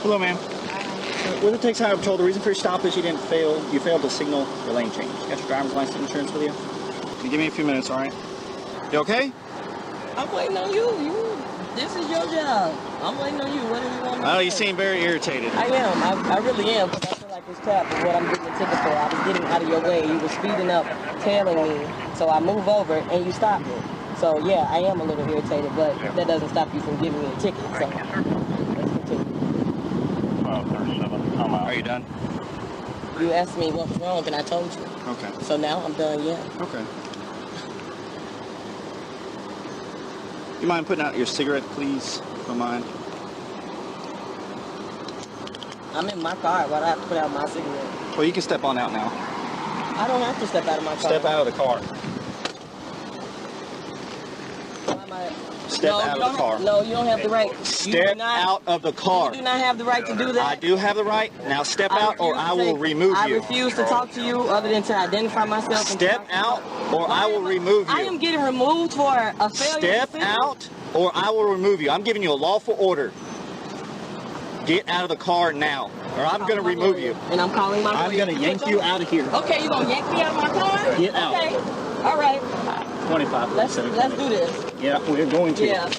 Hello, ma'am. With the Texas Highway Patrol, the reason for your stop is you failed to signal your lane change. You got your driver's license and insurance with you? Can you give me a few minutes, all right? You okay? I'm waiting on you. This is your job. I'm waiting on you. What do you want me to Oh, say? you seem very irritated. I am. I really am, because I feel like it's crap of what I'm getting a ticket for. I was getting out of your way. You were speeding up, tailing me. So I move over, and you stopped me. So, yeah, I am a little irritated, but that doesn't stop you from giving me a ticket. So, let's continue. Are you done? You asked me what was wrong, and I told you. Okay. So now I'm done, yeah. Okay. You mind putting out your cigarette, please? If you don't mind. I'm in my car. Why do I have to put out my cigarette? Well, you can step on out now. I don't have to step out of my car. Step out of the car. Why am I... Step out of the car. No, you don't have the right. Step out of the car. You do not have the right to do that. I do have the right. Now step out or I will remove you. I refuse to talk to you other than to identify myself. Step out or I will remove you. I am getting removed for a failure. Step out or I will remove you. I'm giving you a lawful order. Get out of the car now or I'm going to remove you. And I'm calling my lawyer. I'm going to yank you out of here. Okay, you're going to yank me out of my car? Get out. Okay. All right. 25. Let's do this. Yeah, we're going to. Yeah.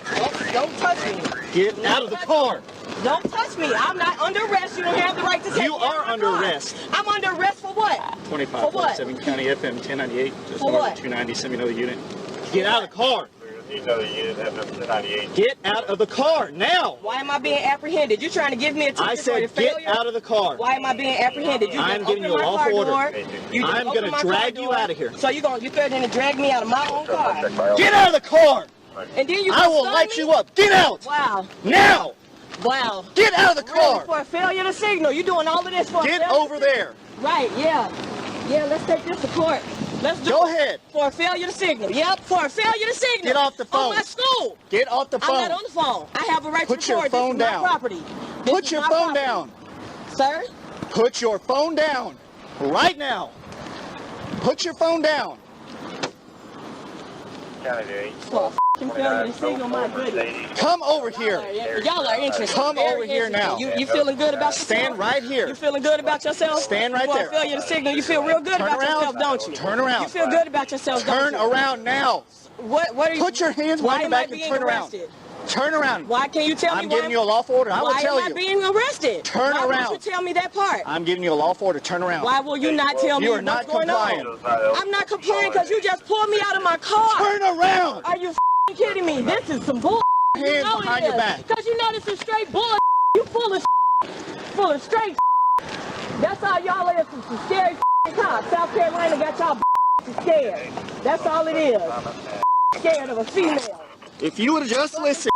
Don't touch me. Get out of the car. Don't touch me. I'm not under arrest. You don't have the right to take You me out are of my under car. arrest. I'm under arrest for what? 25. For what? 7 County FM 1098. Just For north what? of 290. Send me another unit. Get out of the car. Another unit FM 1098. Get out of the car now. Why am I being apprehended? You're trying to give me a ticket I for said your get failure? out of the car. Why am I being apprehended? You I'm just giving you a opened my lawful car order. door. You just I'm opened going my to car drag you door. out of here. So you're threatening to drag me out of my own car. Get out of the car. And then you I will stun light me? you up. Get out. Wow. Now. Wow. Get out of the Really, car. for a failure to signal. You're doing all of this for a Get failure over to signal. there. Right, yeah. Yeah, let's take this to court. Let's do Go it. ahead. For a failure to signal. Yep, for a failure to signal. Get off the phone. On my school. Get off the phone. I'm not on the phone. I have a right Put to your record. phone This is down. my property. This Put is your my phone property. down. Sir? Put your phone down. Right now. Put your phone down. For a f***ing failure to signal, my goodness. Come over here. Y'all are interested. Come Very over here now. You feeling good about yourself? Stand right here. You feeling good about yourself? Stand right For there. a failure to signal, you feel real good Turn about around. yourself, don't you? Turn around. You feel good about yourself, Turn don't you? around now. What are you? Put your hands Why behind your am I back and being turn around. arrested? Turn around. Why can't you tell me I'm why giving you a lawful order. I will tell Why am I you. being arrested? Turn Why around. won't you tell me that part? I'm giving you a lawful order. Turn around. Why will you not tell me You are what's not going complying. on? I'm not complying because you just pulled me out of my car. Turn around. Are you f***ing kidding me? This is some bull. Hands behind your back. Because you know this is straight bull. You full of straight. That's all y'all is, some scary cops. South Carolina got y'all scared. That's all it is. Scared of a female. If you would have just listened.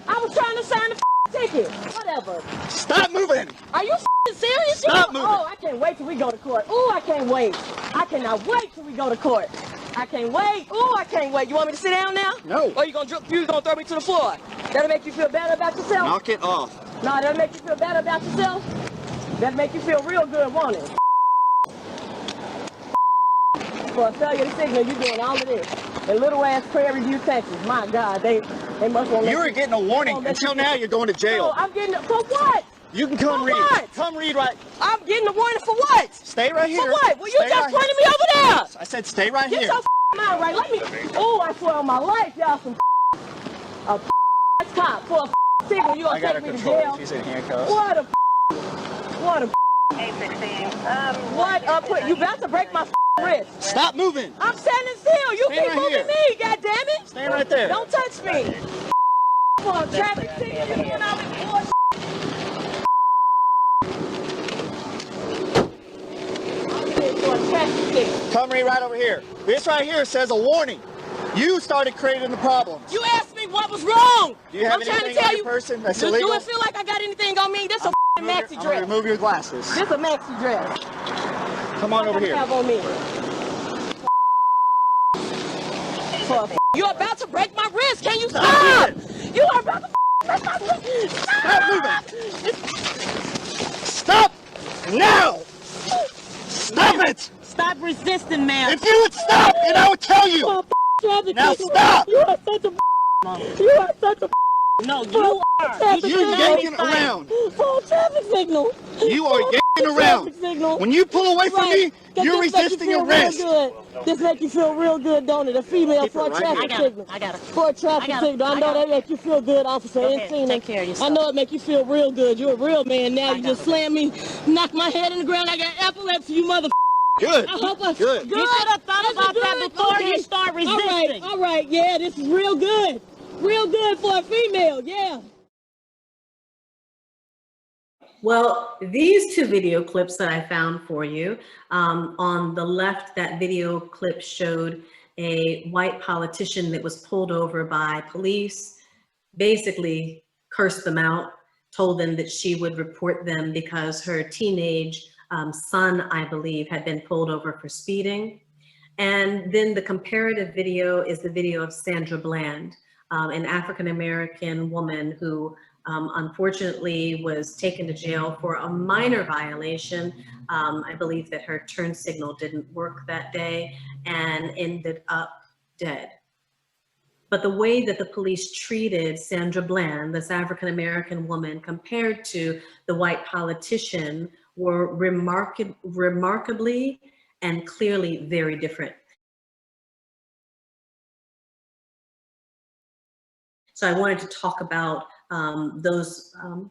I was trying to sign the ticket. Whatever. Stop moving. Are you serious? Stop moving. Oh, I can't wait till we go to court. Ooh, I can't wait. I cannot wait till we go to court. I can't wait. Ooh, I can't wait. You want me to sit down now? No. Or you gonna throw me to the floor? That'll make you feel better about yourself? Knock it off. No, that'll make you feel better about yourself? That'll make you feel real good, won't it? For a failure to signal, you doing all of this. In little ass Prairie View, Texas. My God, they must want. You were getting a warning. Until now, you're going to jail. No, I'm getting for what? You can come For read. what? Come read right. I'm getting a warning for what? Stay right here. For what? Well, you Stay just right pointed me over there. I said stay right Get here. your mind right. Let me. Oh, I swear on my life, y'all some a cop for a signal. You gonna I got take her me to control. jail? She's in handcuffs. What a. What you about to break my wrist. Stop moving. I'm standing still. You Stand keep right moving here. me. God damn it. Stand right there. Don't touch me. For a traffic ticket, you doing all this bullshit. For a traffic ticket. Come read right over here. This right here says a warning. You started creating the problem. You asked me what was wrong. Do you have I'm trying to anything tell on you. your person that's do illegal? it feel like I got anything on me? This a maxi I'm gonna dress. remove your glasses. This a maxi dress. Come on over What here. have on me? You're about to break my wrist. Can you stop? You are about to break my wrist. Stop moving. Stop now. Stop it. Stop resisting, man. If you would stop, and I would tell you. Now stop. You are such a. You are such a. No, you are. You're yanking around. Full traffic signal. You are yanking around. Signal. When you pull away from me, you're resisting arrest. This makes you feel real good, don't it? A female for a traffic signal. I got it. For a traffic signal. I know that makes you feel good, Officer Encina. Take care of yourself. I know it makes you feel real good. You're a real man now. You just slammed me, knocked my head in the ground. I got epilepsy, you mother. Good. I hope I Good. You should have thought about that before you start resisting. All right, yeah, this is real good. Real good for a female, yeah. Well, these two video clips that I found for you, on the left, that video clip showed a white politician that was pulled over by police, basically cursed them out, told them that she would report them because her teenage son, I believe, had been pulled over for speeding. And then the comparative video is the video of Sandra Bland, an African-American woman who unfortunately was taken to jail for a minor violation. I believe that her turn signal didn't work that day and ended up dead. But the way that the police treated Sandra Bland, this African-American woman, compared to the white politician were remarkably and clearly very different. So I wanted to talk about the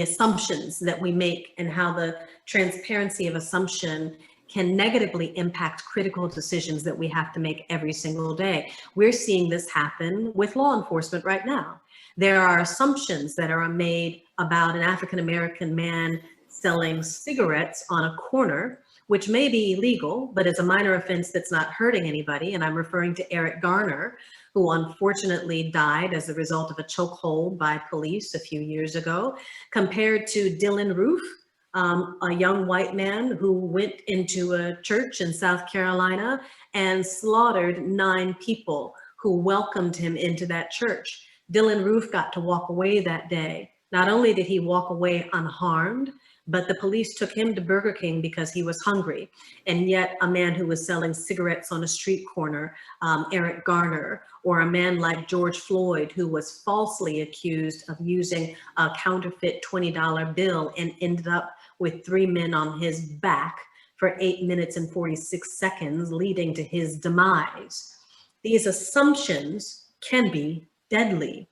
assumptions that we make and how the transparency of assumption can negatively impact critical decisions that we have to make every single day. We're seeing this happen with law enforcement right now. There are assumptions that are made about an African-American man selling cigarettes on a corner, which may be illegal, but is a minor offense that's not hurting anybody. And I'm referring to Eric Garner, who unfortunately died as a result of a chokehold by police a few years ago, compared to Dylan Roof, a young white man who went into a church in South Carolina and slaughtered 9 people who welcomed him into that church. Dylan Roof got to walk away that day. Not only did he walk away unharmed, but the police took him to Burger King because he was hungry. And yet a man who was selling cigarettes on a street corner, Eric Garner, or a man like George Floyd, who was falsely accused of using a counterfeit $20 bill and ended up with 3 men on his back for 8 minutes and 46 seconds, leading to his demise. These assumptions can be deadly.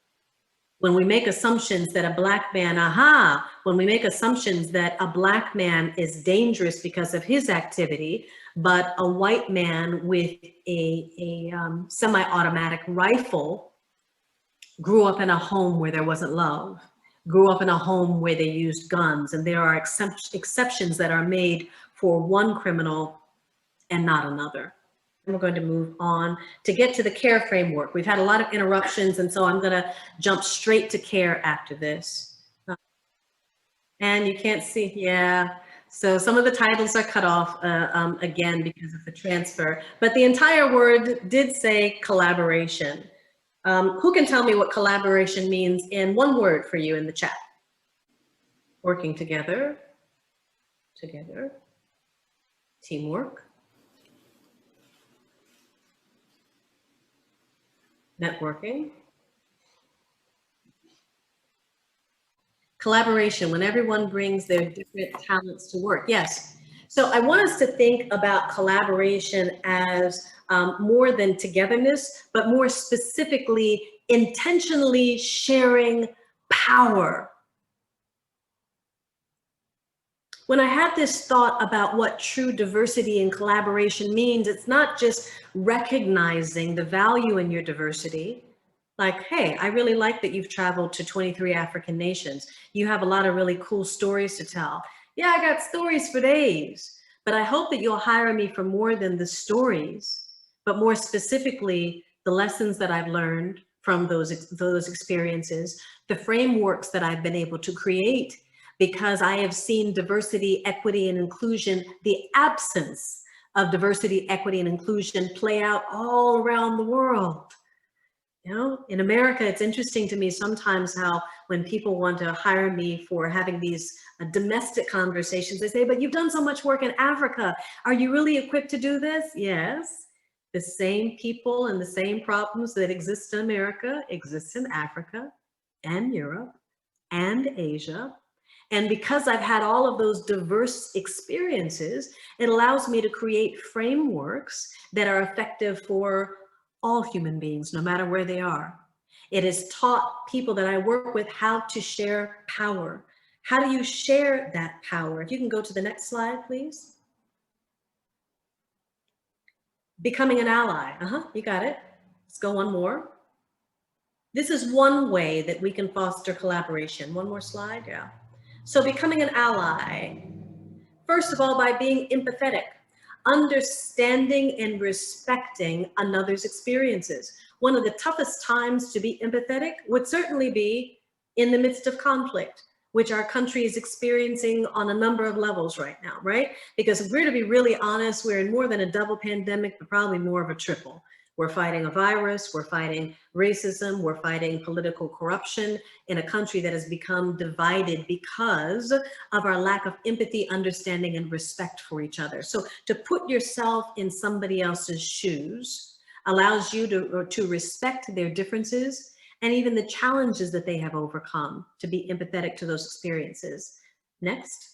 When we make assumptions that a black man, when we make assumptions that a black man is dangerous because of his activity, but a white man with a semi-automatic rifle grew up in a home where there wasn't love, grew up in a home where they used guns, and there are exceptions that are made for one criminal and not another. We're going to move on to get to the care framework. We've had a lot of interruptions, and so I'm going to jump straight to care after this. And you can't see, yeah. So some of the titles are cut off again because of the transfer, but the entire word did say collaboration. Who can tell me what collaboration means in one word for you in the chat? Working together, teamwork, networking, collaboration, when everyone brings their different talents to work. Yes. So I want us to think about collaboration as more than togetherness, but more specifically, intentionally sharing power. When I had this thought about what true diversity and collaboration means, it's not just recognizing the value in your diversity. Like, hey, I really like that you've traveled to 23 African nations. You have a lot of really cool stories to tell. Yeah, I got stories for days, but I hope that you'll hire me for more than the stories, but more specifically, the lessons that I've learned from those experiences, the frameworks that I've been able to create, because I have seen diversity, equity, and inclusion, the absence of diversity, equity, and inclusion play out all around the world. You know, in America, it's interesting to me sometimes how when people want to hire me for having these domestic conversations, they say, but you've done so much work in Africa. Are you really equipped to do this? Yes. The same people and the same problems that exist in America exist in Africa and Europe and Asia. And because I've had all of those diverse experiences, it allows me to create frameworks that are effective for all human beings, no matter where they are. It has taught people that I work with how to share power. How do you share that power? If you can go to the next slide, please. Becoming an ally. You got it. Let's go one more. This is one way that we can foster collaboration. One more slide, yeah. So becoming an ally, first of all, by being empathetic, understanding and respecting another's experiences. One of the toughest times to be empathetic would certainly be in the midst of conflict, which our country is experiencing on a number of levels right now, right? Because if we're to be really honest, we're in more than a double pandemic, but probably more of a triple. We're fighting a virus, we're fighting racism, we're fighting political corruption in a country that has become divided because of our lack of empathy, understanding, and respect for each other. So to put yourself in somebody else's shoes allows you to respect their differences and even the challenges that they have overcome, to be empathetic to those experiences. Next.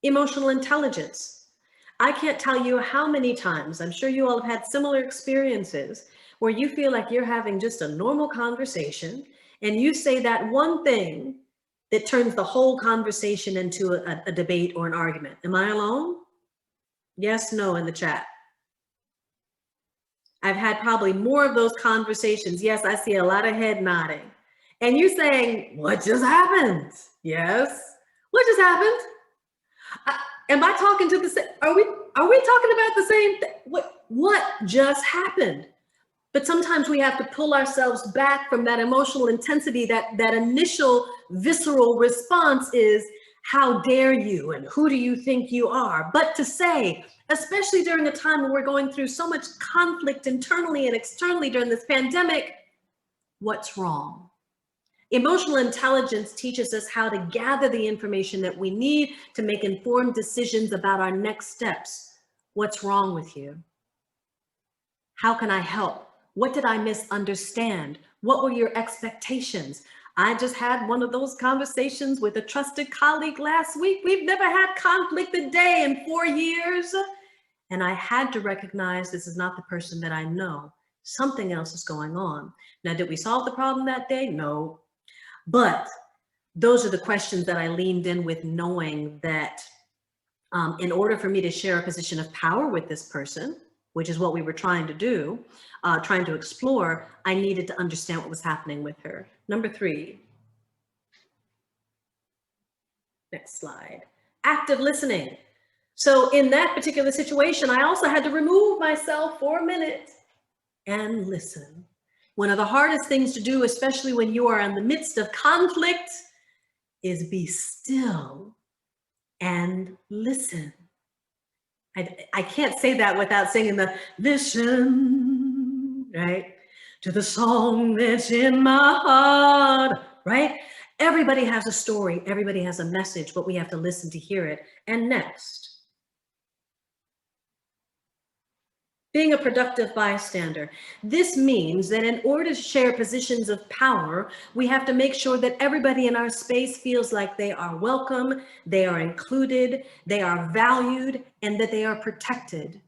Emotional intelligence. I can't tell you how many times, I'm sure you all have had similar experiences, where you feel like you're having just a normal conversation and you say that one thing that turns the whole conversation into a debate or an argument. Am I alone? Yes, no in the chat. I've had probably more of those conversations. Yes, I see a lot of head nodding. And you're saying, what just happened? Yes. What just happened? Am I talking to the same? Are we talking about the same thing? What just happened? But sometimes we have to pull ourselves back from that emotional intensity. That initial visceral response is, how dare you? And who do you think you are? But to say, especially during a time when we're going through so much conflict internally and externally during this pandemic, what's wrong? Emotional intelligence teaches us how to gather the information that we need to make informed decisions about our next steps. What's wrong with you? How can I help? What did I misunderstand? What were your expectations? I just had one of those conversations with a trusted colleague last week. We've never had conflict a day in 4 years. And I had to recognize this is not the person that I know. Something else is going on. Now, did we solve the problem that day? No. But those are the questions that I leaned in with, knowing that in order for me to share a position of power with this person, which is what we were trying to do, trying to explore, I needed to understand what was happening with her. Number 3. Next slide. Active listening. So in that particular situation, I also had to remove myself for a minute and listen. One of the hardest things to do, especially when you are in the midst of conflict, is be still and listen. I can't say that without singing the listen, right? To the song that's in my heart, right? Everybody has a story, everybody has a message, but we have to listen to hear it. And next, being a productive bystander. This means that in order to share positions of power, we have to make sure that everybody in our space feels like they are welcome, they are included, they are valued, and that they are protected.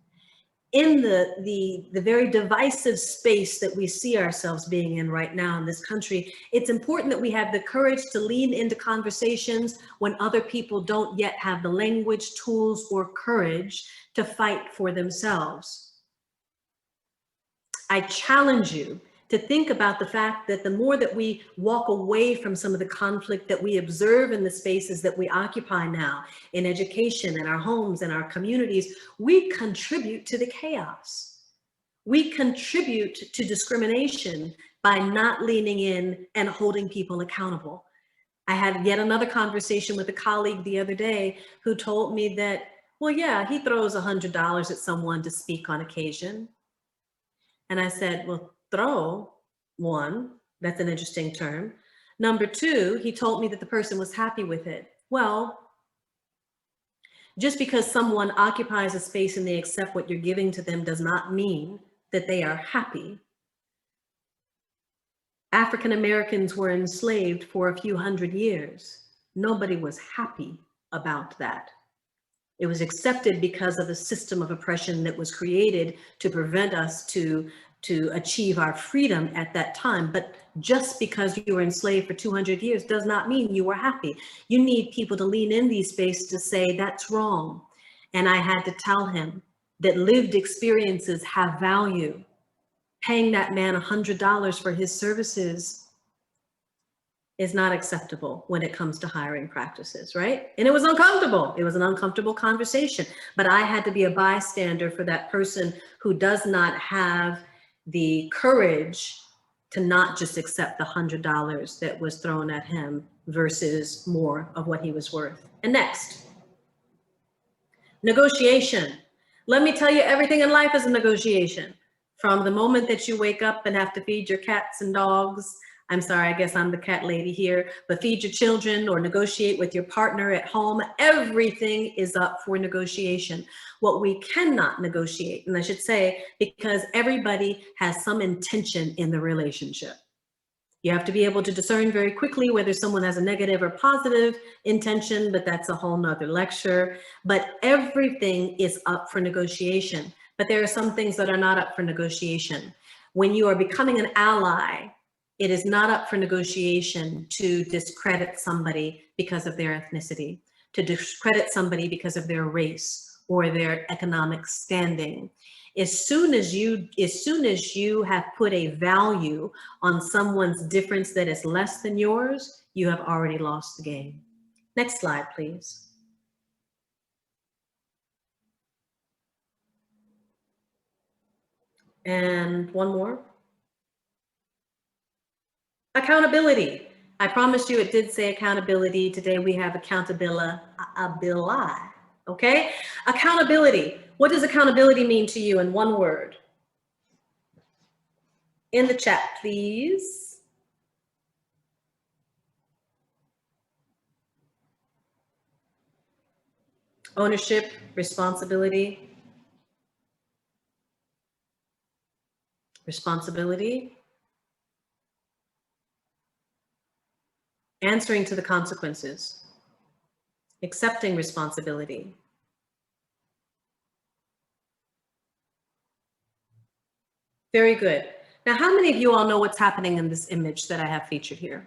In the very divisive space that we see ourselves being in right now in this country, it's important that we have the courage to lean into conversations when other people don't yet have the language, tools, or courage to fight for themselves. I challenge you to think about the fact that the more that we walk away from some of the conflict that we observe in the spaces that we occupy now, in education, in our homes, in our communities, we contribute to the chaos. We contribute to discrimination by not leaning in and holding people accountable. I had yet another conversation with a colleague the other day who told me that, well, yeah, he throws $100 at someone to speak on occasion. And I said, well, throw, one, that's an interesting term. Number 2, he told me that the person was happy with it. Well, just because someone occupies a space and they accept what you're giving to them does not mean that they are happy. African Americans were enslaved for a few hundred years. Nobody was happy about that. It was accepted because of a system of oppression that was created to prevent us to achieve our freedom at that time. But just because you were enslaved for 200 years does not mean you were happy. You need people to lean in these spaces to say that's wrong. And I had to tell him that lived experiences have value. Paying that man $100 for his services is not acceptable when it comes to hiring practices, right? And it was uncomfortable. It was an uncomfortable conversation, but I had to be a bystander for that person who does not have the courage to not just accept the $100 that was thrown at him versus more of what he was worth. And next, negotiation. Let me tell you, everything in life is a negotiation. From the moment that you wake up and have to feed your cats and dogs, I'm sorry, I guess I'm the cat lady here, but feed your children or negotiate with your partner at home, everything is up for negotiation. What we cannot negotiate, and I should say, because everybody has some intention in the relationship. You have to be able to discern very quickly whether someone has a negative or positive intention, but that's a whole nother lecture. But everything is up for negotiation. But there are some things that are not up for negotiation. When you are becoming an ally, it is not up for negotiation to discredit somebody because of their ethnicity, to discredit somebody because of their race or their economic standing. As soon as you have put a value on someone's difference that is less than yours, you have already lost the game. Next slide, please. And one more. Accountability. I promised you it did say accountability. Today we have accountability, okay? Accountability. What does accountability mean to you in one word? In the chat, please. Ownership, responsibility. Responsibility. Answering to the consequences. Accepting responsibility. Very good. Now, how many of you all know what's happening in this image that I have featured here?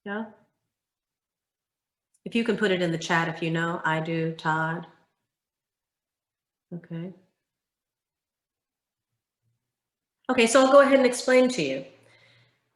Yeah? If you can put it in the chat if you know. I do, Todd. Okay. Okay, so I'll go ahead and explain to you.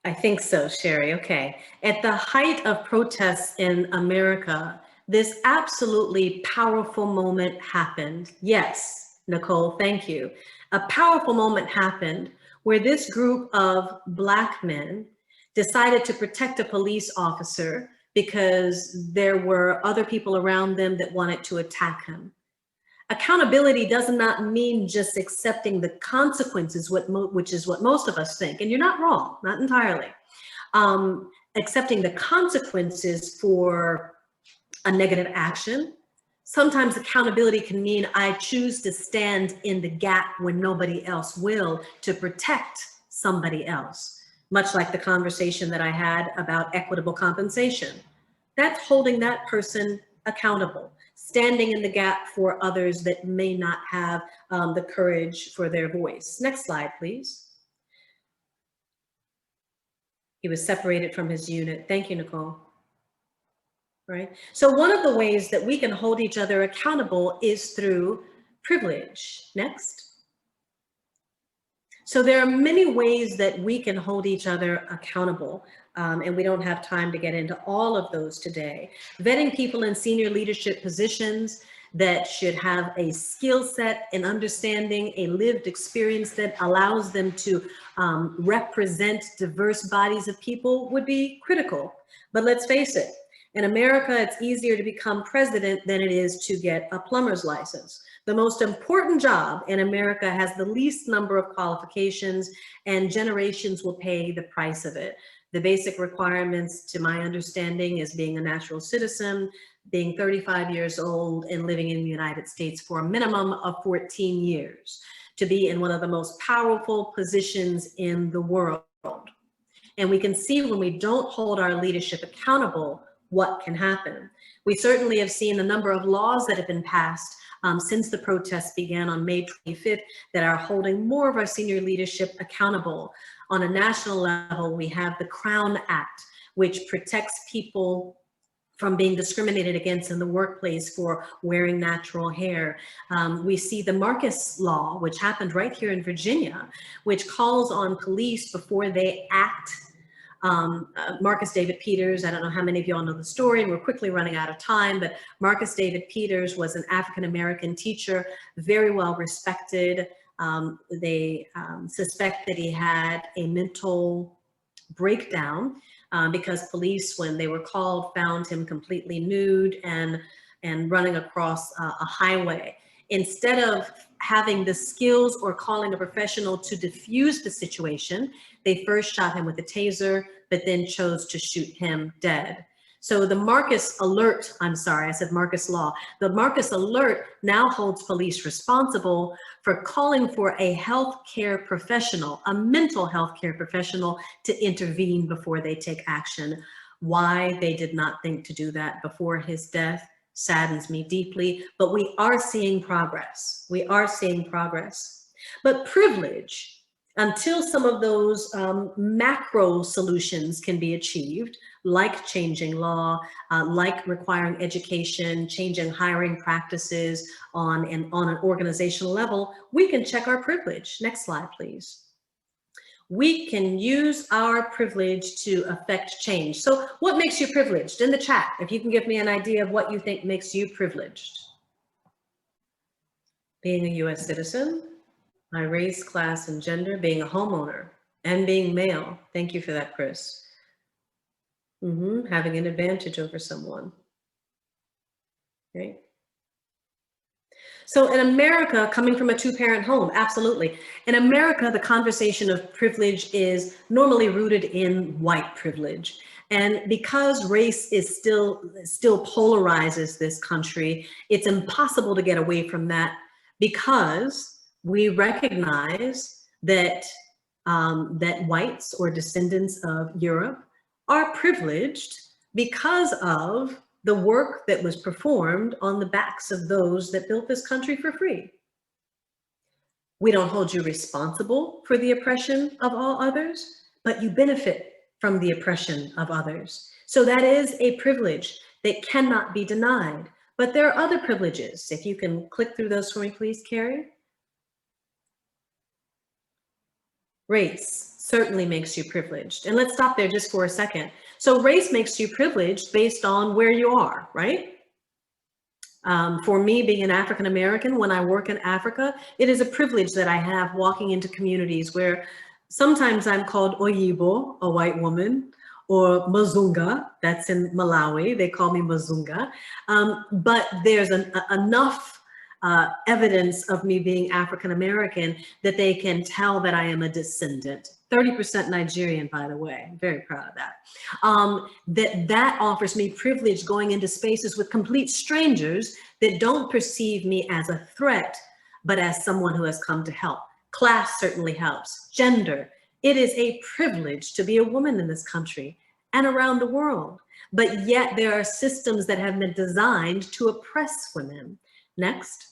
I think so, Sherry. Okay. At the height of protests in America, this absolutely powerful moment happened. Yes, Nicole, thank you. A powerful moment happened where this group of Black men decided to protect a police officer because there were other people around them that wanted to attack him. Accountability does not mean just accepting the consequences, which is what most of us think. And you're not wrong, not entirely. Accepting the consequences for a negative action. Sometimes accountability can mean I choose to stand in the gap when nobody else will to protect somebody else. Much like the conversation that I had about equitable compensation. That's holding that person accountable. Standing in the gap for others that may not have the courage for their voice. Next slide, please. He was separated from his unit. Thank you, Nicole. Right? So one of the ways that we can hold each other accountable is through privilege. Next. So there are many ways that we can hold each other accountable. And we don't have time to get into all of those today. Vetting people in senior leadership positions that should have a skill set, an understanding, a lived experience that allows them to represent diverse bodies of people would be critical. But let's face it, in America, it's easier to become president than it is to get a plumber's license. The most important job in America has the least number of qualifications, and generations will pay the price of it. The basic requirements, to my understanding, is being a natural citizen, being 35 years old, and living in the United States for a minimum of 14 years. to be in one of the most powerful positions in the world. And we can see when we don't hold our leadership accountable, what can happen. We certainly have seen a number of laws that have been passed since the protests began on May 25th that are holding more of our senior leadership accountable. On a national level, we have the Crown Act, which protects people from being discriminated against in the workplace for wearing natural hair. We see the Marcus Law, which happened right here in Virginia, which calls on police before they act. Marcus David Peters, I don't know how many of y'all know the story, we're quickly running out of time, but Marcus David Peters was an African-American teacher, very well respected. They suspect that he had a mental breakdown because police, when they were called, found him completely nude and running across a highway. Instead of having the skills or calling a professional to diffuse the situation, they first shot him with a taser, but then chose to shoot him dead. So the Marcus Alert, I'm sorry, I said Marcus Law. The Marcus Alert now holds police responsible for calling for a healthcare professional, a mental health care professional, to intervene before they take action. Why they did not think to do that before his death saddens me deeply, but we are seeing progress. We are seeing progress. But privilege, until some of those macro solutions can be achieved, like changing law, like requiring education, changing hiring practices on an organizational level, we can check our privilege. Next slide, please. We can use our privilege to affect change. So what makes you privileged? In the chat, if you can give me an idea of what you think makes you privileged. Being a US citizen, my race, class, and gender, being a homeowner, and being male. Thank you for that, Chris. Having an advantage over someone. Okay. So in America, coming from a two-parent home, absolutely. In America, the conversation of privilege is normally rooted in white privilege. And because race is still polarizes this country, it's impossible to get away from that because we recognize that, that whites or descendants of Europe are privileged because of the work that was performed on the backs of those that built this country for free. We don't hold you responsible for the oppression of all others, but you benefit from the oppression of others. So that is a privilege that cannot be denied. But there are other privileges. If you can click through those for me, please, Carrie. Race certainly makes you privileged. And let's stop there just for a second. So race makes you privileged based on where you are, right? For me, being an African American, when I work in Africa, it is a privilege that I have walking into communities where sometimes I'm called Oyibo, a white woman, or Mazunga, that's in Malawi, they call me Mazunga. But there's enough evidence of me being African American that they can tell that I am a descendant. 30% Nigerian, by the way. I'm very proud of that. That offers me privilege going into spaces with complete strangers that don't perceive me as a threat, but as someone who has come to help. Class certainly helps. Gender. It is a privilege to be a woman in this country and around the world. But yet there are systems that have been designed to oppress women. Next.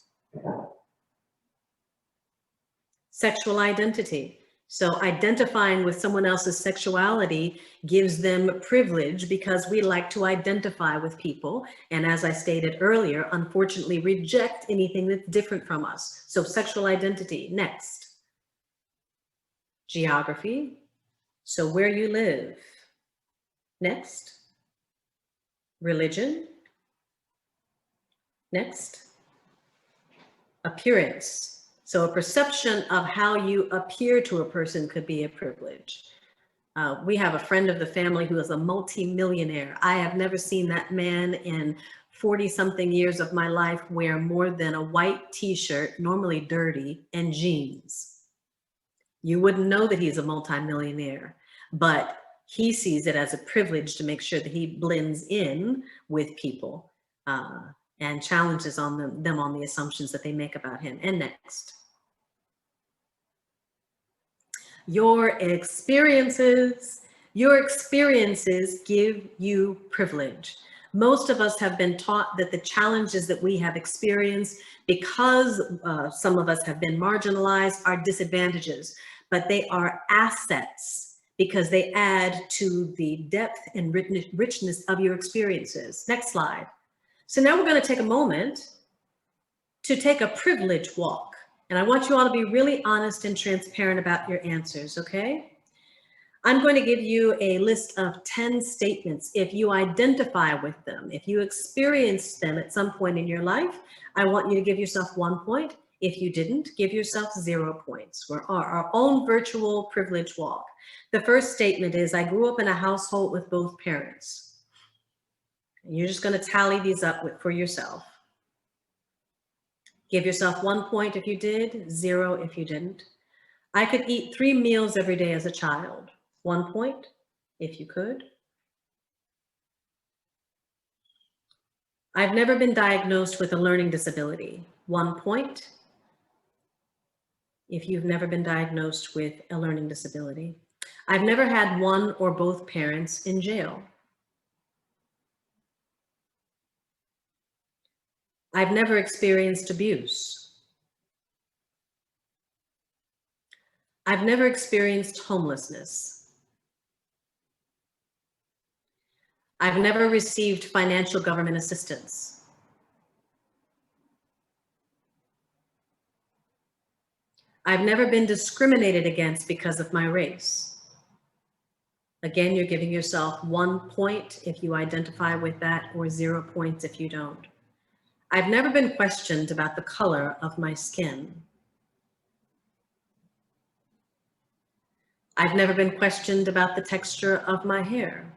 Sexual identity. So identifying with someone else's sexuality gives them privilege because we like to identify with people. And as I stated earlier, unfortunately reject anything that's different from us. So sexual identity. Next. Geography. So where you live. Next. Religion. Next. Appearance. So a perception of how you appear to a person could be a privilege. We have a friend of the family who is a multi-millionaire. I have never seen that man in 40-something years of my life wear more than a white t-shirt, normally dirty, and jeans. You wouldn't know that he's a multi-millionaire, but he sees it as a privilege to make sure that he blends in with people and challenges on them on the assumptions that they make about him. And next. Your experiences. Your experiences give you privilege. Most of us have been taught that the challenges that we have experienced, because some of us have been marginalized, are disadvantages, but they are assets because they add to the depth and richness of your experiences. Next slide. So now we're going to take a moment to take a privilege walk. And I want you all to be really honest and transparent about your answers, okay? I'm going to give you a list of 10 statements. If you identify with them, if you experienced them at some point in your life, I want you to give yourself 1 point. If you didn't, give yourself 0 points. We're our own virtual privilege walk. The first statement is, I grew up in a household with both parents. And you're just going to tally these up for yourself. Give yourself 1 point if you did, 0 if you didn't. I could eat 3 meals every day as a child. 1 point if you could. I've never been diagnosed with a learning disability. 1 point if you've never been diagnosed with a learning disability. I've never had one or both parents in jail. I've never experienced abuse. I've never experienced homelessness. I've never received financial government assistance. I've never been discriminated against because of my race. Again, you're giving yourself 1 point if you identify with that, or 0 points if you don't. I've never been questioned about the color of my skin. I've never been questioned about the texture of my hair.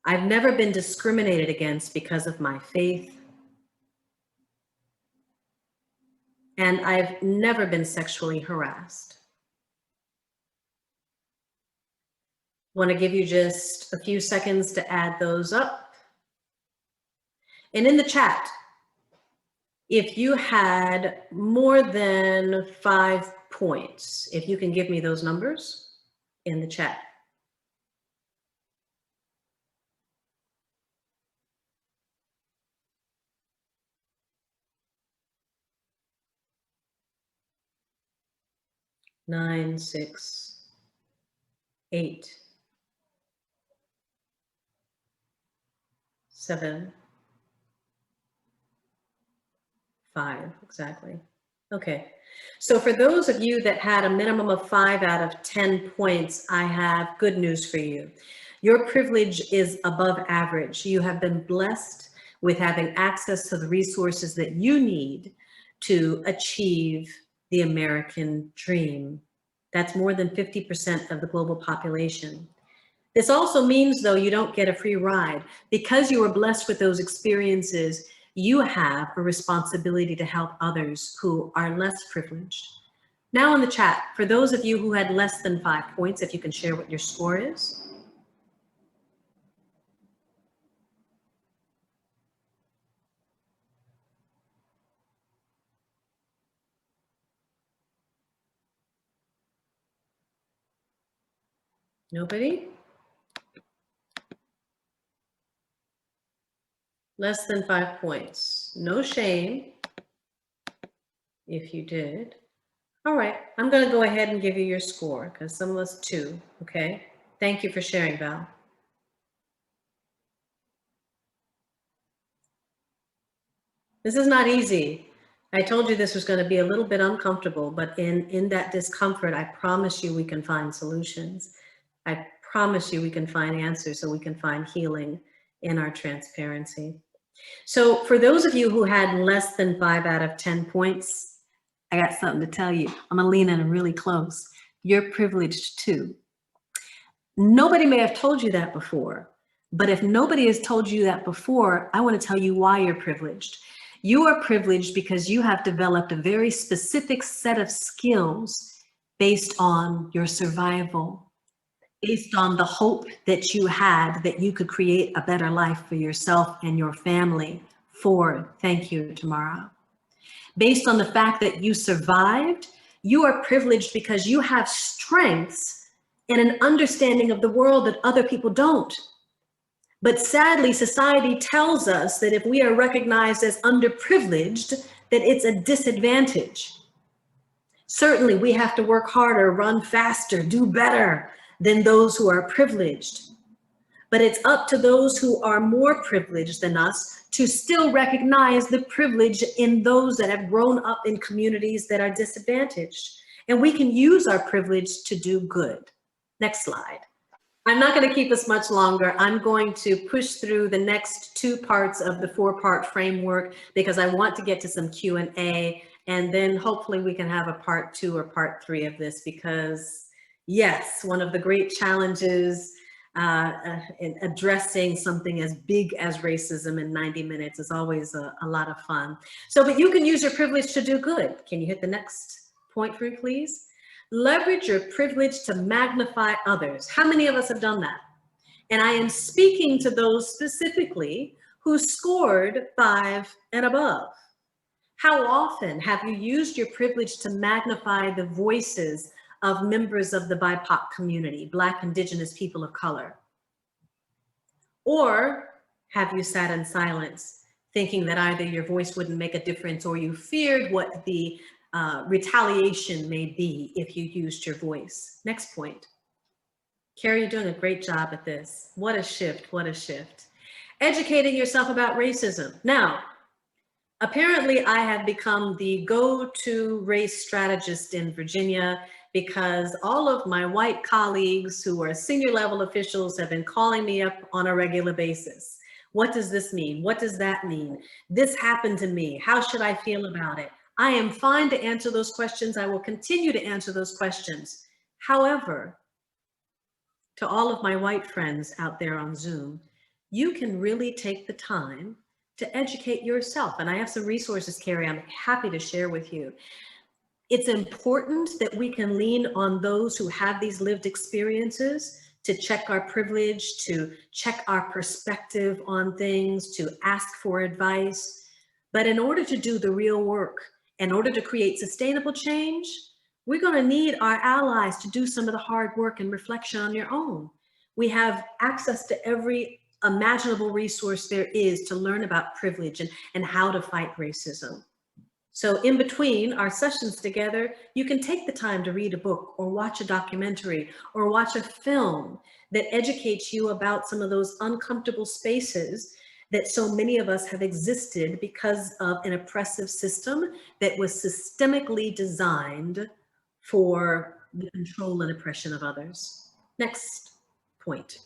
I've never been discriminated against because of my faith. And I've never been sexually harassed. Want to give you just a few seconds to add those up. And in the chat, if you had more than 5 points, if you can give me those numbers in the chat. Nine, 6, 8, 7, 5, exactly. Okay, so for those of you that had a minimum of 5 out of 10 points, I have good news for you. Your privilege is above average. You have been blessed with having access to the resources that you need to achieve the American dream. That's more than 50% of the global population. This also means, though, you don't get a free ride. Because you were blessed with those experiences, you have a responsibility to help others who are less privileged. Now in the chat, for those of you who had less than 5 points, if you can share what your score is. Nobody? Less than 5 points. No shame if you did. All right, I'm going to go ahead and give you your score because some of us 2, okay? Thank you for sharing, Val. This is not easy. I told you this was going to be a little bit uncomfortable, but in that discomfort, I promise you we can find solutions. I promise you we can find answers so we can find healing in our transparency. So for those of you who had less than 5 out of 10 points, I got something to tell you. I'm gonna lean in really close. You're privileged too. Nobody may have told you that before, but if nobody has told you that before, I want to tell you why you're privileged. You are privileged because you have developed a very specific set of skills based on your survival, based on the hope that you had that you could create a better life for yourself and your family for, thank you, tomorrow. Based on the fact that you survived, you are privileged because you have strengths and an understanding of the world that other people don't. But sadly, society tells us that if we are recognized as underprivileged, that it's a disadvantage. Certainly, we have to work harder, run faster, do better than those who are privileged. But it's up to those who are more privileged than us to still recognize the privilege in those that have grown up in communities that are disadvantaged. And we can use our privilege to do good. Next slide. I'm not going to keep us much longer. I'm going to push through the next 2 parts of the 4-part framework because I want to get to some Q&A, and then hopefully we can have a part 2 or part 3 of this, because yes, one of the great challenges in addressing something as big as racism in 90 minutes is always a lot of fun. So, but you can use your privilege to do good. Can you hit the next point for me, please? Leverage your privilege to magnify others. How many of us have done that? And I am speaking to those specifically who scored 5 and above. How often have you used your privilege to magnify the voices of members of the BIPOC community, Black, Indigenous, people of color? Or have you sat in silence, thinking that either your voice wouldn't make a difference or you feared what the retaliation may be if you used your voice? Next point. Carrie, you're doing a great job at this. What a shift, what a shift. Educating yourself about racism. Now, apparently I have become the go-to race strategist in Virginia because all of my white colleagues who are senior level officials have been calling me up on a regular basis. What does this mean? What does that mean? This happened to me. How should I feel about it? I am fine to answer those questions. I will continue to answer those questions. However, to all of my white friends out there on Zoom, you can really take the time to educate yourself. And I have some resources, Carrie, I'm happy to share with you. It's important that we can lean on those who have these lived experiences to check our privilege, to check our perspective on things, to ask for advice. But in order to do the real work, in order to create sustainable change, we're going to need our allies to do some of the hard work and reflection on your own. We have access to every imaginable resource there is to learn about privilege and how to fight racism. So in between our sessions together, you can take the time to read a book or watch a documentary or watch a film that educates you about some of those uncomfortable spaces that so many of us have existed because of an oppressive system that was systemically designed for the control and oppression of others. Next point.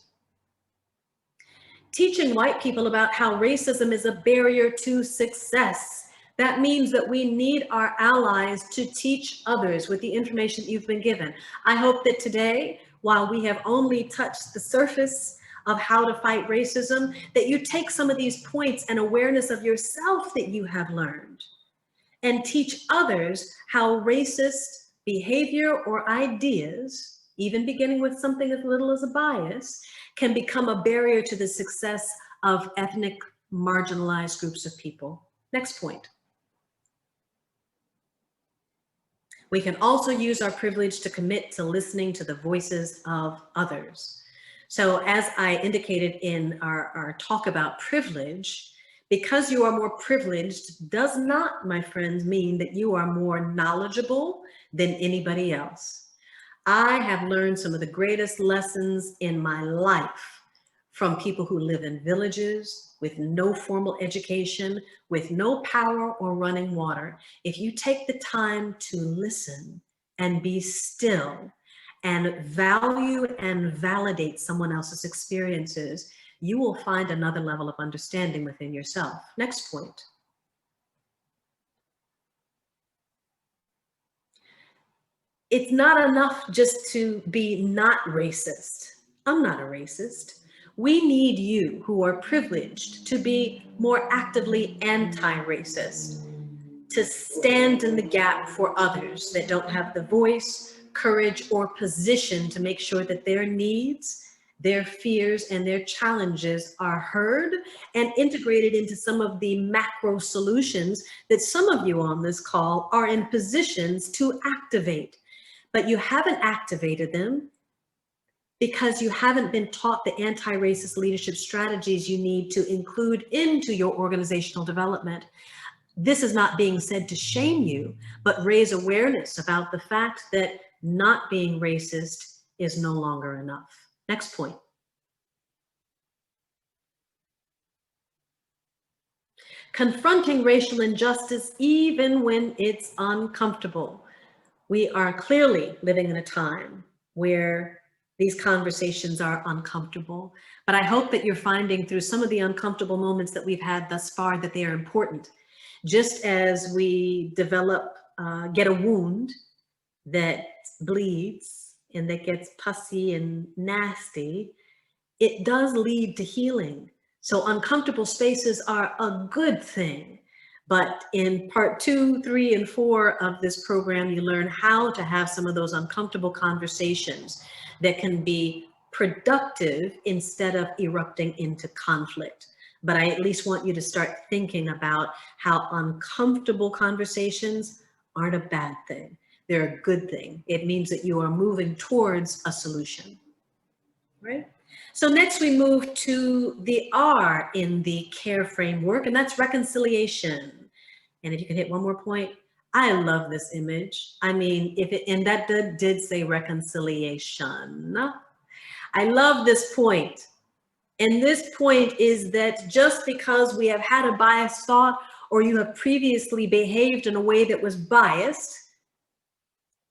Teaching white people about how racism is a barrier to success. That means that we need our allies to teach others with the information you've been given. I hope that today, while we have only touched the surface of how to fight racism, that you take some of these points and awareness of yourself that you have learned and teach others how racist behavior or ideas, even beginning with something as little as a bias, can become a barrier to the success of ethnic marginalized groups of people. Next point. We can also use our privilege to commit to listening to the voices of others. So as I indicated in our talk about privilege, because you are more privileged does not, my friends, mean that you are more knowledgeable than anybody else. I have learned some of the greatest lessons in my life from people who live in villages with no formal education, with no power or running water. If you take the time to listen and be still and value and validate someone else's experiences, you will find another level of understanding within yourself. Next point. It's not enough just to be not racist. I'm not a racist. We need you who are privileged to be more actively anti-racist, to stand in the gap for others that don't have the voice, courage, or position to make sure that their needs their fears and their challenges are heard and integrated into some of the macro solutions that some of you on this call are in positions to activate. But you haven't activated them because you haven't been taught the anti-racist leadership strategies you need to include into your organizational development. This is not being said to shame you, but raise awareness about the fact that not being racist is no longer enough. Next point. Confronting racial injustice even when it's uncomfortable. We are clearly living in a time where these conversations are uncomfortable, but I hope that you're finding through some of the uncomfortable moments that we've had thus far that they are important. Just as we get a wound that bleeds and that gets pussy and nasty, it does lead to healing. So uncomfortable spaces are a good thing. But in part 2, 3, and 4 of this program, you learn how to have some of those uncomfortable conversations that can be productive instead of erupting into conflict. But I at least want you to start thinking about how uncomfortable conversations aren't a bad thing. They're a good thing. It means that you are moving towards a solution, right? So next we move to the R in the CARE framework, and that's reconciliation. And if you can hit one more point, I love this image. I mean, and that did say reconciliation. I love this point. And this point is that just because we have had a biased thought or you have previously behaved in a way that was biased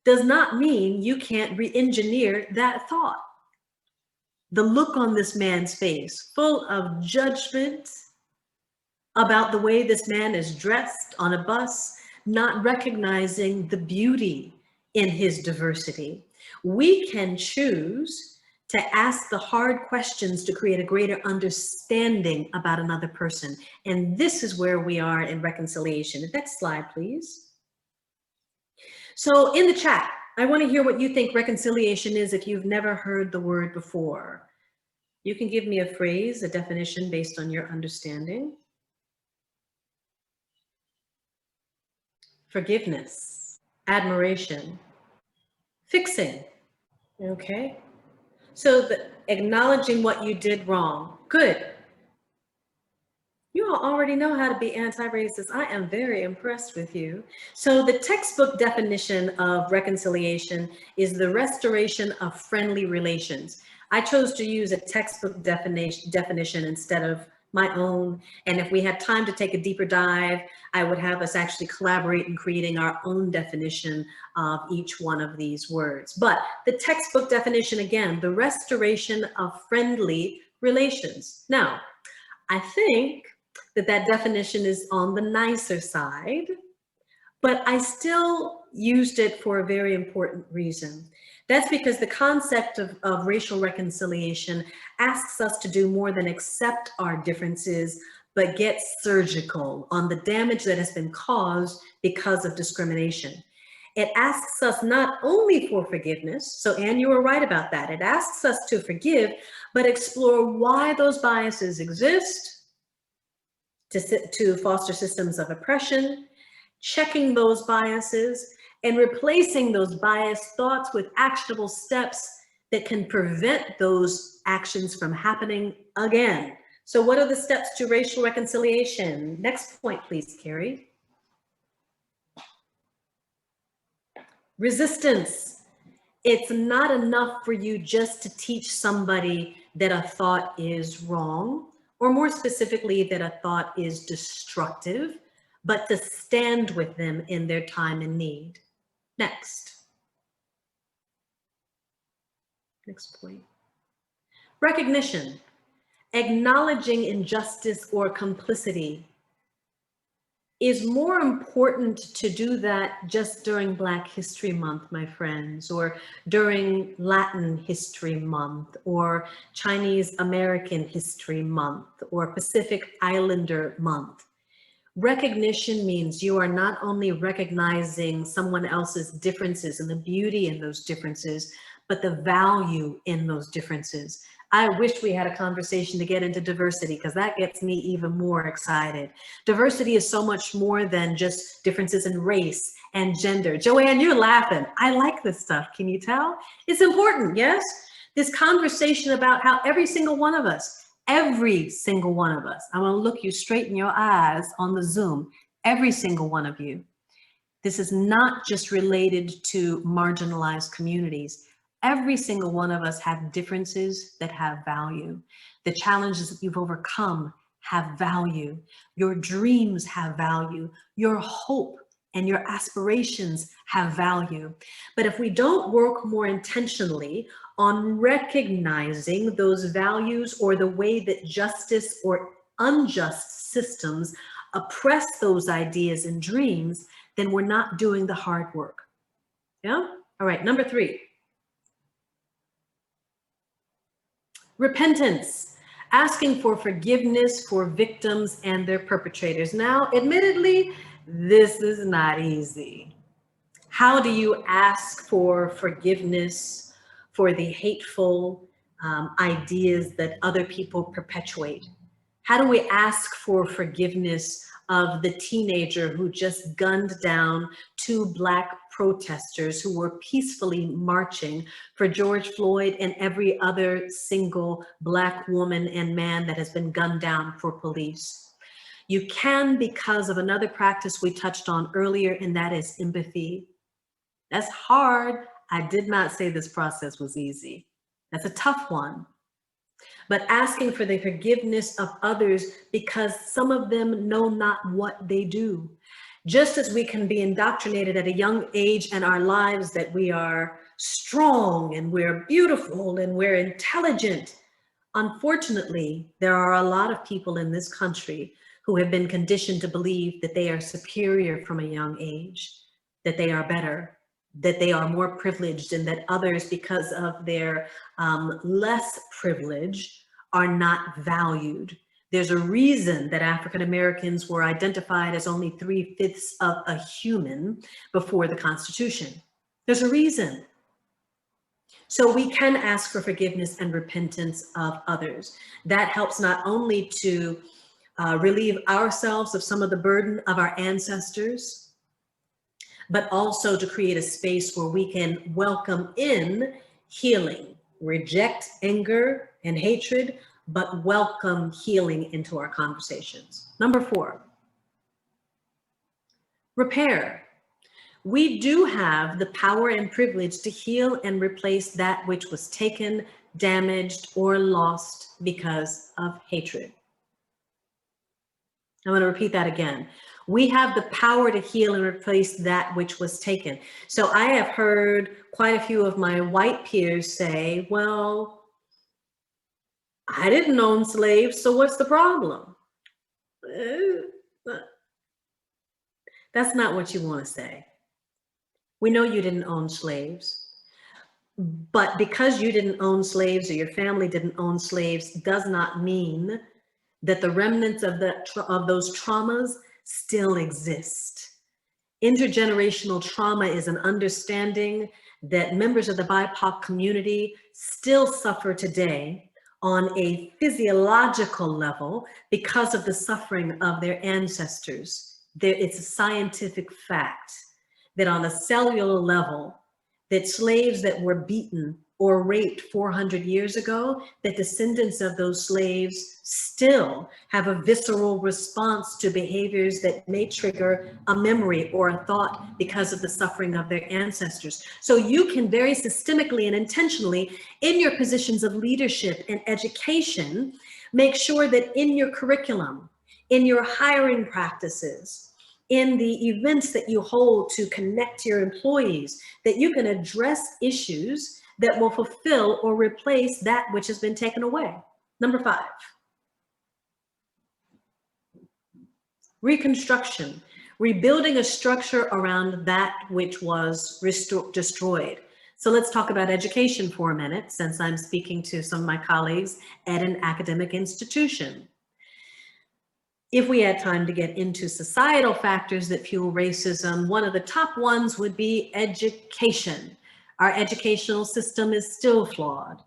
does not mean you can't re-engineer that thought. The look on this man's face, full of judgment about the way this man is dressed on a bus, not recognizing the beauty in his diversity. We can choose to ask the hard questions to create a greater understanding about another person. And this is where we are in reconciliation. Next slide, please. So in the chat, I want to hear what you think reconciliation is if you've never heard the word before. You can give me a phrase, a definition based on your understanding. Forgiveness, admiration, fixing, okay? So acknowledging what you did wrong, good. You all already know how to be anti-racist. I am very impressed with you. So the textbook definition of reconciliation is the restoration of friendly relations. I chose to use a textbook definition instead of my own. And if we had time to take a deeper dive, I would have us actually collaborate in creating our own definition of each one of these words. But the textbook definition, again, the restoration of friendly relations. Now, I think that definition is on the nicer side, but I still used it for a very important reason. That's because the concept of racial reconciliation asks us to do more than accept our differences, but get surgical on the damage that has been caused because of discrimination. It asks us not only for forgiveness, so Anne, you were right about that. It asks us to forgive, but explore why those biases exist, to foster systems of oppression, checking those biases, and replacing those biased thoughts with actionable steps that can prevent those actions from happening again. So what are the steps to racial reconciliation? Next point, please, Carrie. Resistance. It's not enough for you just to teach somebody that a thought is wrong, or more specifically, that a thought is destructive, but to stand with them in their time and need. Next point. Recognition. Acknowledging injustice or complicity is more important to do that just during Black History Month, my friends, or during Latin History Month, or Chinese American History Month, or Pacific Islander Month. Recognition means you are not only recognizing someone else's differences and the beauty in those differences, but the value in those differences. I wish we had a conversation to get into diversity, because that gets me even more excited. Diversity is so much more than just differences in race and gender. Joanne, you're laughing. I like this stuff. Can you tell? It's important, yes? This conversation about how every single one of us, I'm gonna look you straight in your eyes on the Zoom, every single one of you. This is not just related to marginalized communities. Every single one of us have differences that have value. The challenges that you've overcome have value. Your dreams have value. Your hope and your aspirations have value. But if we don't work more intentionally on recognizing those values, or the way that justice or unjust systems oppress those ideas and dreams, then we're not doing the hard work. Yeah? All right, number 3. Repentance, asking for forgiveness for victims and their perpetrators. Now, admittedly, this is not easy. How do you ask for forgiveness for the hateful ideas that other people perpetuate? How do we ask for forgiveness of the teenager who just gunned down 2 Black protesters who were peacefully marching for George Floyd and every other single Black woman and man that has been gunned down for police? You can, because of another practice we touched on earlier, and that is empathy. That's hard. I did not say this process was easy. That's a tough one. But asking for the forgiveness of others because some of them know not what they do. Just as we can be indoctrinated at a young age in our lives that we are strong and we're beautiful and we're intelligent, unfortunately, there are a lot of people in this country who have been conditioned to believe that they are superior from a young age, that they are better, that they are more privileged, and that others, because of their less privilege, are not valued. There's a reason that African Americans were identified as only 3/5 of a human before the Constitution. There's a reason. So we can ask for forgiveness and repentance of others. That helps not only to relieve ourselves of some of the burden of our ancestors, but also to create a space where we can welcome in healing, reject anger and hatred, but welcome healing into our conversations. Number 4, repair. We do have the power and privilege to heal and replace that which was taken, damaged, or lost because of hatred. I'm going to repeat that again. We have the power to heal and replace that which was taken. So I have heard quite a few of my white peers say, well, I didn't own slaves, so what's the problem? That's not what you want to say. We know you didn't own slaves, but because you didn't own slaves or your family didn't own slaves does not mean that the remnants of those traumas still exist. Intergenerational trauma is an understanding that members of the BIPOC community still suffer today on a physiological level because of the suffering of their ancestors. It's a scientific fact that on a cellular level, that slaves that were beaten or raped 400 years ago, that descendants of those slaves still have a visceral response to behaviors that may trigger a memory or a thought because of the suffering of their ancestors. So you can very systemically and intentionally, in your positions of leadership and education, make sure that in your curriculum, in your hiring practices, in the events that you hold to connect to your employees, that you can address issues that will fulfill or replace that which has been taken away. Number 5, reconstruction, rebuilding a structure around that which was destroyed. So let's talk about education for a minute, since I'm speaking to some of my colleagues at an academic institution. If we had time to get into societal factors that fuel racism, one of the top ones would be education. Our educational system is still flawed.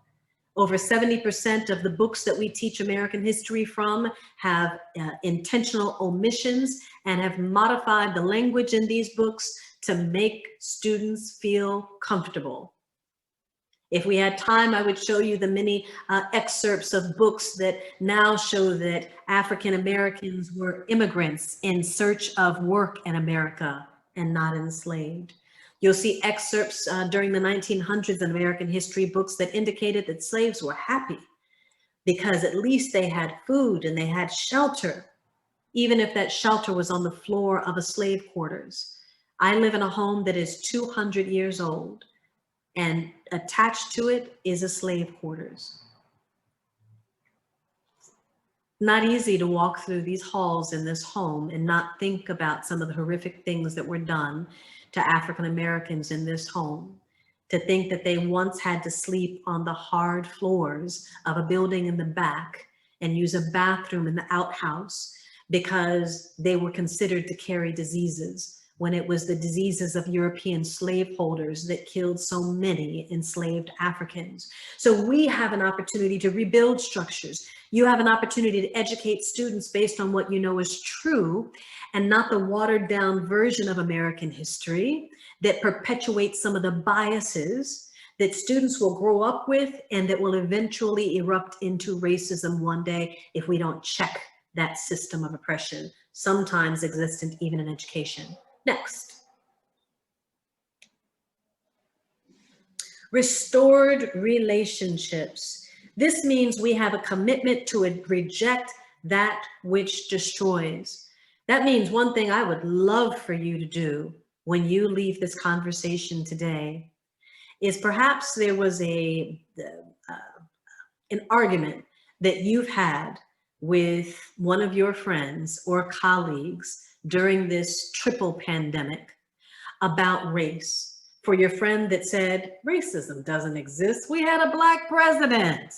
Over 70% of the books that we teach American history from have intentional omissions and have modified the language in these books to make students feel comfortable. If we had time, I would show you the many excerpts of books that now show that African Americans were immigrants in search of work in America and not enslaved. You'll see excerpts during the 1900s in American history books that indicated that slaves were happy because at least they had food and they had shelter, even if that shelter was on the floor of a slave quarters. I live in a home that is 200 years old, and attached to it is a slave quarters. Not easy to walk through these halls in this home and not think about some of the horrific things that were done to African Americans in this home. To think that they once had to sleep on the hard floors of a building in the back and use a bathroom in the outhouse because they were considered to carry diseases, when it was the diseases of European slaveholders that killed so many enslaved Africans. So we have an opportunity to rebuild structures. You have an opportunity to educate students based on what you know is true and not the watered down version of American history that perpetuates some of the biases that students will grow up with and that will eventually erupt into racism one day if we don't check that system of oppression, sometimes existent even in education. Next. Restored relationships. This means we have a commitment to reject that which destroys. That means one thing I would love for you to do when you leave this conversation today is perhaps there was an argument that you've had with one of your friends or colleagues during this triple pandemic about race. For your friend that said, racism doesn't exist, we had a Black president.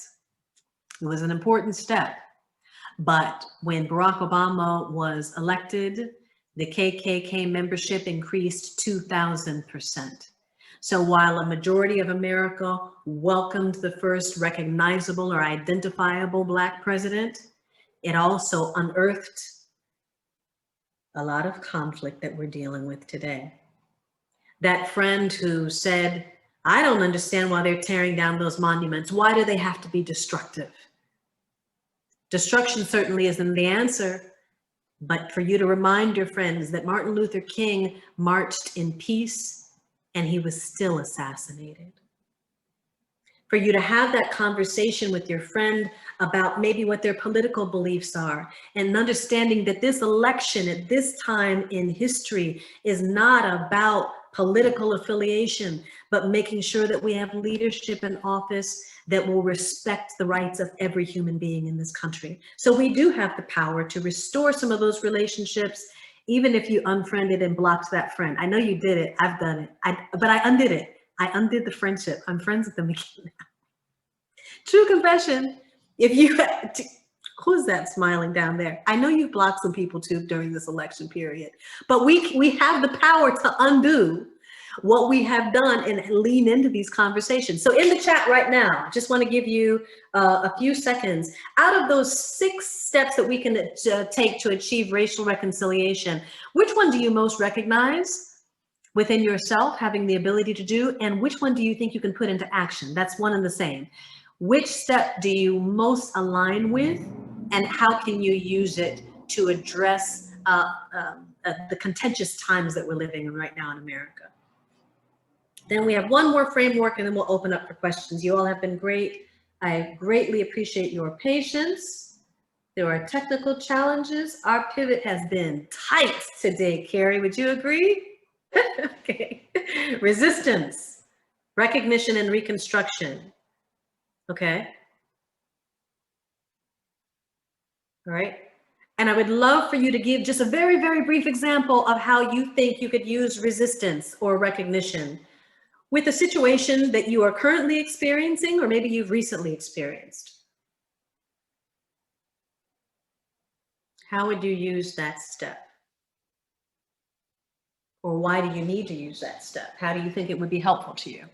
It was an important step. But when Barack Obama was elected, the KKK membership increased 2,000%. So while a majority of America welcomed the first recognizable or identifiable Black president, it also unearthed a lot of conflict that we're dealing with today. That friend who said, I don't understand why they're tearing down those monuments. Why do they have to be destructive? Destruction certainly isn't the answer, but for you to remind your friends that Martin Luther King marched in peace and he was still assassinated. For you to have that conversation with your friend about maybe what their political beliefs are, and understanding that this election at this time in history is not about political affiliation, but making sure that we have leadership in office that will respect the rights of every human being in this country. So we do have the power to restore some of those relationships, even if you unfriended and blocked that friend. I know you did it, I've done it, but I undid it. I undid the friendship. I'm friends with them again now. True confession. If you, who's that smiling down there? I know you've blocked some people too during this election period, but we have the power to undo what we have done and lean into these conversations. So in the chat right now, just want to give you a few seconds. Out of those 6 steps that we can take to achieve racial reconciliation, which one do you most recognize within yourself having the ability to do, and which one do you think you can put into action? That's one and the same. Which step do you most align with, and how can you use it to address the contentious times that we're living in right now in America? Then we have one more framework and then we'll open up for questions. You all have been great. I greatly appreciate your patience. There are technical challenges. Our pivot has been tight today, Carrie, would you agree? Okay. Resistance, recognition, and reconstruction. Okay. All right. And I would love for you to give just a very, very brief example of how you think you could use resistance or recognition with a situation that you are currently experiencing, or maybe you've recently experienced. How would you use that step? Or why do you need to use that step? How do you think it would be helpful to you?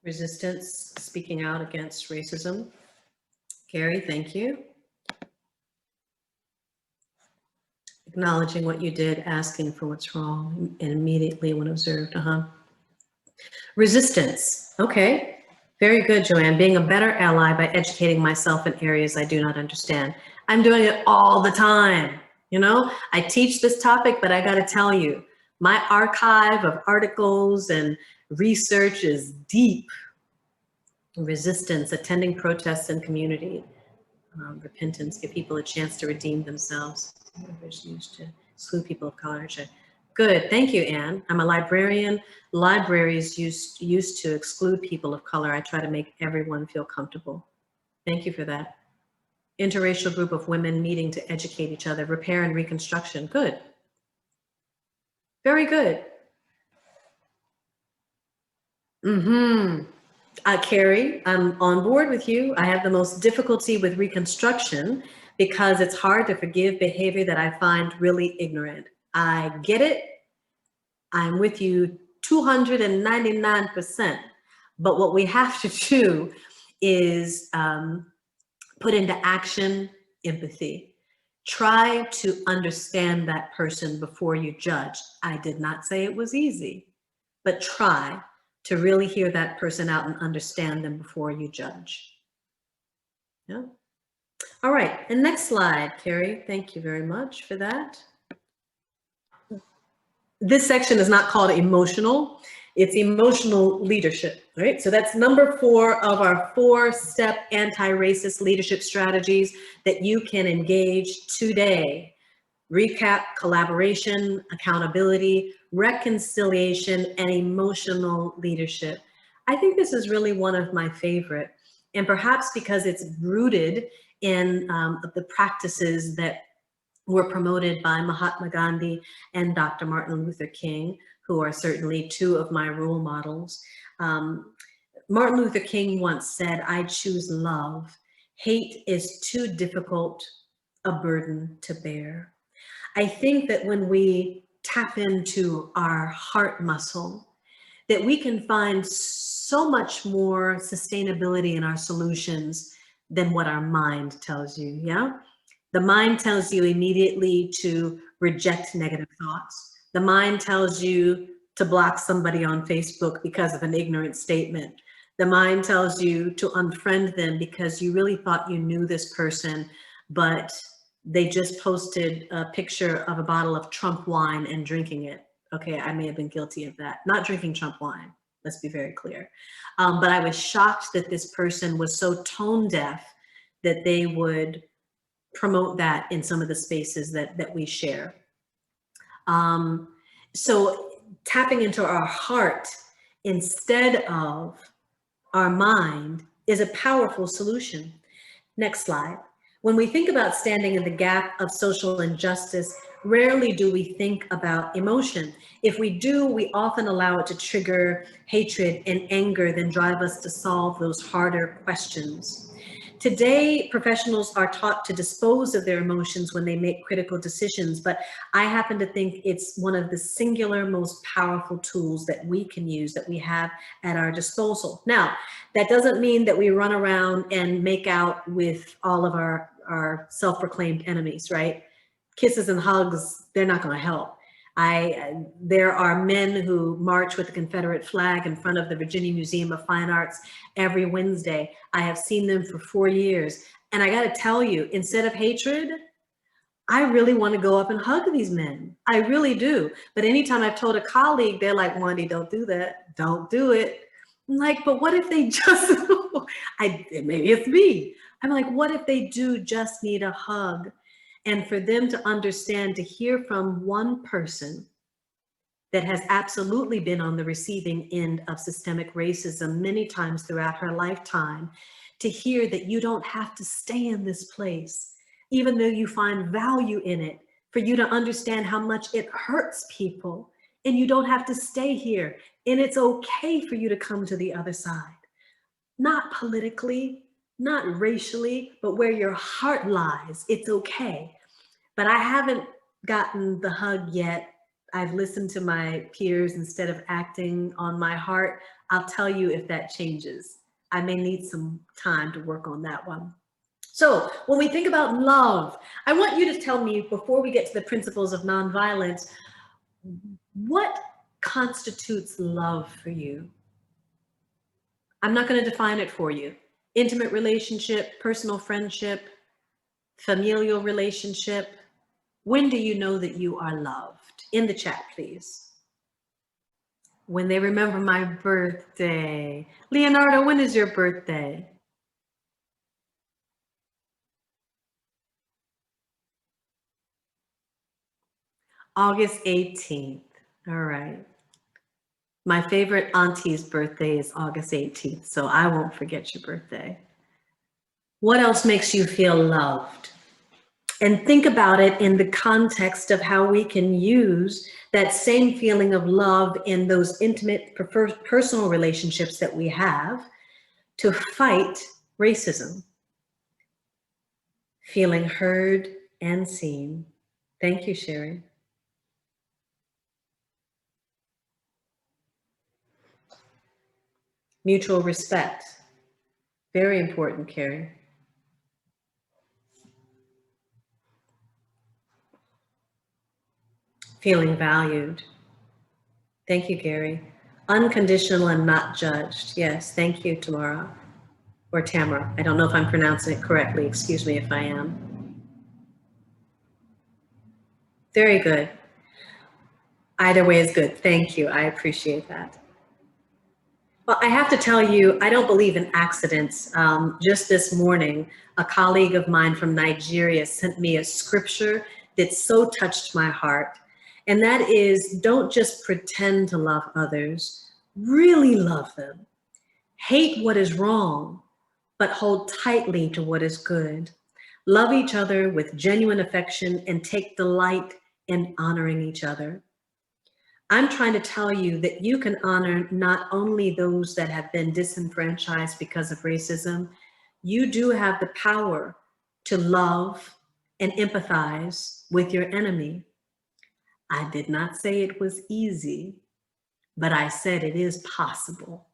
resistance, speaking out against racism. Carrie, thank you. Acknowledging what you did, asking for what's wrong, and immediately when observed, Resistance, okay. Very good, Joanne. Being a better ally by educating myself in areas I do not understand. I'm doing it all the time. You know, I teach this topic, but I got to tell you, my archive of articles and research is deep. Resistance, attending protests and community. Repentance, give people a chance to redeem themselves. Used to exclude people of color. Good, thank you, Anne. I'm a librarian. Libraries used to exclude people of color. I try to make everyone feel comfortable. Thank you for that. Interracial group of women meeting to educate each other. Repair and reconstruction, good. Very good. Carrie, I'm on board with you. I have the most difficulty with reconstruction because it's hard to forgive behavior that I find really ignorant. I get it. I'm with you 299%. But what we have to do is put into action empathy. Try to understand that person before you judge. I did not say it was easy, but try to really hear that person out and understand them before you judge. Yeah. All right, and next slide, Carrie. Thank you very much for that. This section is not called emotional, it's emotional leadership, right? So that's number 4 of our 4-step anti-racist leadership strategies that you can engage today. Recap, collaboration, accountability, reconciliation, and emotional leadership. I think this is really one of my favorite, and perhaps because it's rooted in the practices that were promoted by Mahatma Gandhi and Dr. Martin Luther King, who are certainly 2 of my role models. Martin Luther King once said, "I choose love. Hate is too difficult a burden to bear." I think that when we tap into our heart muscle, that we can find so much more sustainability in our solutions than what our mind tells you, yeah? The mind tells you immediately to reject negative thoughts. The mind tells you to block somebody on Facebook because of an ignorant statement. The mind tells you to unfriend them because you really thought you knew this person, but they just posted a picture of a bottle of Trump wine and drinking it. Okay, I may have been guilty of that. Not drinking Trump wine, let's be very clear. But I was shocked that this person was so tone deaf that they would promote that in some of the spaces that we share. So tapping into our heart instead of our mind is a powerful solution. Next slide. When we think about standing in the gap of social injustice, rarely do we think about emotion. If we do, we often allow it to trigger hatred and anger, then drive us to solve those harder questions. Today, professionals are taught to dispose of their emotions when they make critical decisions, but I happen to think it's one of the singular most powerful tools that we can use, that we have at our disposal. Now, that doesn't mean that we run around and make out with all of our self-proclaimed enemies, right? Kisses and hugs, they're not gonna help. There are men who march with the Confederate flag in front of the Virginia Museum of Fine Arts every Wednesday. I have seen them for 4 years. And I gotta tell you, instead of hatred, I really wanna go up and hug these men. I really do. But anytime I've told a colleague, they're like, "Wande, don't do that, don't do it." I'm like, but what if they just, maybe it's me. I'm like, what if they do just need a hug? And for them to understand, to hear from one person that has absolutely been on the receiving end of systemic racism many times throughout her lifetime, to hear that you don't have to stay in this place, even though you find value in it, for you to understand how much it hurts people, and you don't have to stay here, and it's okay for you to come to the other side. Not politically, not racially, but where your heart lies, it's okay. But I haven't gotten the hug yet I've listened to my peers instead of acting on my heart. I'll tell you if that changes. I may need some time to work on that one. So when we think about love, I want you to tell me, before we get to the principles of nonviolence, what constitutes love for you? I'm not going to define it for you. Intimate relationship, personal friendship, familial relationship. When do you know that you are loved? In the chat, please. When they remember my birthday. Leonardo, when is your birthday? August 18th. All right. My favorite auntie's birthday is August 18th, so I won't forget your birthday. What else makes you feel loved? And think about it in the context of how we can use that same feeling of love in those intimate, personal relationships that we have to fight racism. Feeling heard and seen. Thank you, Sherry. Mutual respect. Very important, Carrie. Feeling valued. Thank you, Gary. Unconditional and not judged. Yes, thank you, Tamara. Or Tamara. I don't know if I'm pronouncing it correctly. Excuse me if I am. Very good. Either way is good. Thank you. I appreciate that. Well, I have to tell you, I don't believe in accidents. Just this morning, a colleague of mine from Nigeria sent me a scripture that so touched my heart. And that is, don't just pretend to love others, really love them. Hate what is wrong, but hold tightly to what is good. Love each other with genuine affection and take delight in honoring each other. I'm trying to tell you that you can honor not only those that have been disenfranchised because of racism, you do have the power to love and empathize with your enemy. I did not say it was easy, but I said it is possible.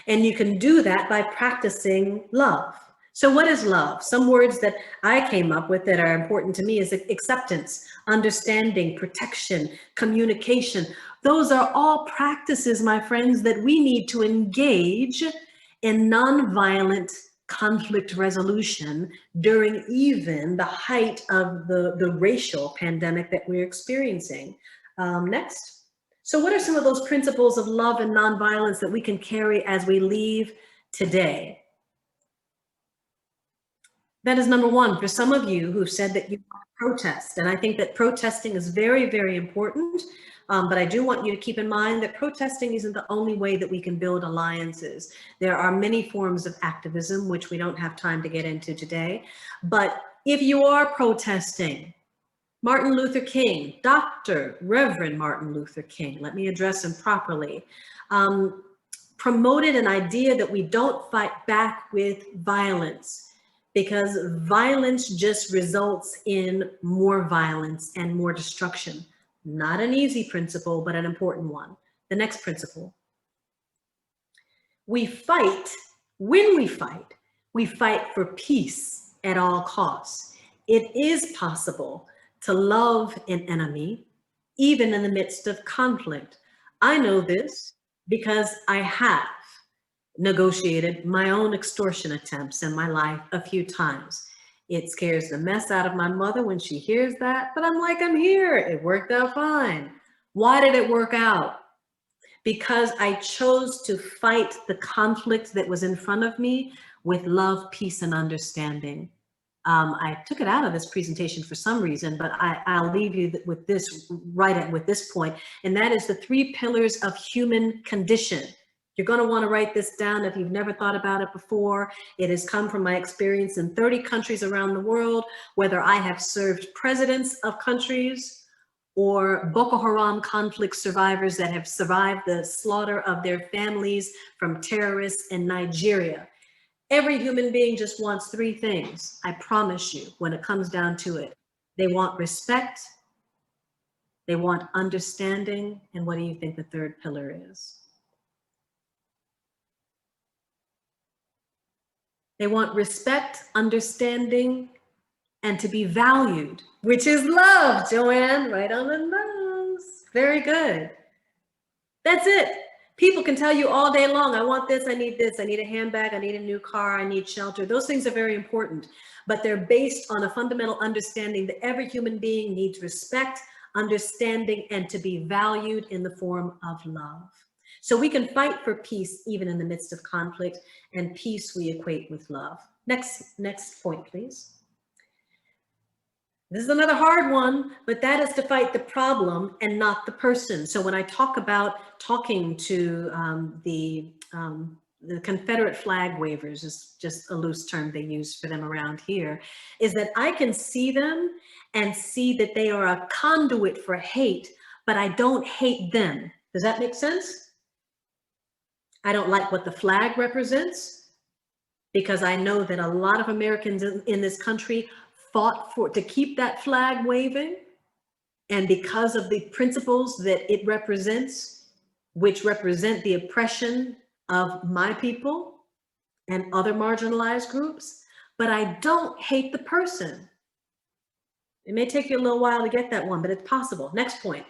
And you can do that by practicing love. So what is love? Some words that I came up with that are important to me is acceptance, understanding, protection, communication. Those are all practices, my friends, that we need to engage in nonviolent conflict resolution during even the height of the racial pandemic that we're experiencing. Next. So what are some of those principles of love and nonviolence that we can carry as we leave today? That is number one. For some of you who've said that you want to protest, and I think that protesting is very, very important, but I do want you to keep in mind that protesting isn't the only way that we can build alliances. There are many forms of activism, which we don't have time to get into today. But if you are protesting, Martin Luther King, Dr. Reverend Martin Luther King, let me address him properly, promoted an idea that we don't fight back with violence, because violence just results in more violence and more destruction. Not an easy principle, but an important one. The next principle. We fight, when we fight for peace at all costs. It is possible to love an enemy, even in the midst of conflict. I know this because I have negotiated my own extortion attempts in my life a few times. It scares the mess out of my mother when she hears that, but I'm like, I'm here. It worked out fine. Why did it work out? Because I chose to fight the conflict that was in front of me with love, peace, and understanding. I took it out of this presentation for some reason, but I'll leave you with this with this point, and that is the 3 pillars of human condition. You're going to want to write this down if you've never thought about it before. It has come from my experience in 30 countries around the world, whether I have served presidents of countries or Boko Haram conflict survivors that have survived the slaughter of their families from terrorists in Nigeria. Every human being just wants 3 things, I promise you, when it comes down to it. They want respect, They want understanding. And what do you think the third pillar is? They want respect, understanding, and to be valued, which is love, Joanne, right on the nose. Very good. That's it. People can tell you all day long, I want this, I need a handbag, I need a new car, I need shelter. Those things are very important, but they're based on a fundamental understanding that every human being needs respect, understanding, and to be valued in the form of love. So we can fight for peace even in the midst of conflict, and peace we equate with love. Next point, please. This is another hard one, but that is to fight the problem and not the person. So when I talk about talking to the Confederate flag wavers, is just a loose term they use for them around here, is that I can see them and see that they are a conduit for hate, but I don't hate them. Does that make sense? I don't like what the flag represents because I know that a lot of Americans in this country fought to keep that flag waving, and because of the principles that it represents, which represent the oppression of my people and other marginalized groups, but I don't hate the person. It may take you a little while to get that one, but it's possible. Next point.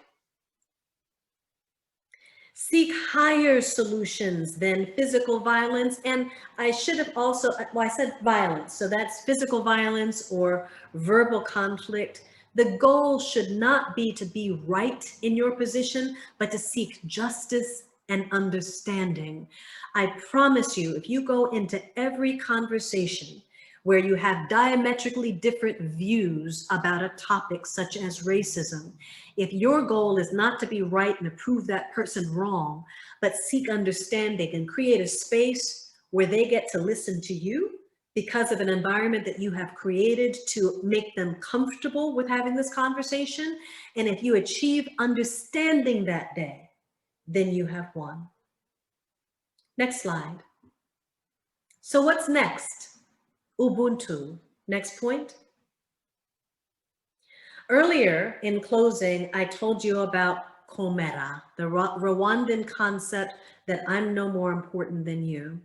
Seek higher solutions than physical violence. And I should have also, well, I said violence. So that's physical violence or verbal conflict. The goal should not be to be right in your position, but to seek justice and understanding. I promise you, if you go into every conversation where you have diametrically different views about a topic such as racism, if your goal is not to be right and to prove that person wrong, but seek understanding and create a space where they get to listen to you because of an environment that you have created to make them comfortable with having this conversation, and if you achieve understanding that day, then you have won. Next slide. So what's next? Ubuntu. Next point. Earlier in closing, I told you about Komera, the Rwandan concept that I'm no more important than you.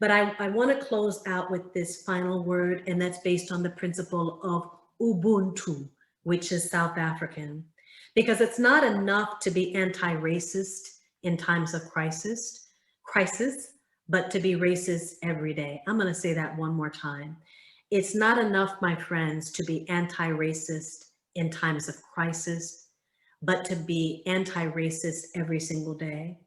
But I want to close out with this final word, and that's based on the principle of Ubuntu, which is South African. Because it's not enough to be anti-racist in times of crisis, but to be racist every day. I'm going to say that one more time. It's not enough, my friends, to be anti-racist in times of crisis, but to be anti-racist every single day.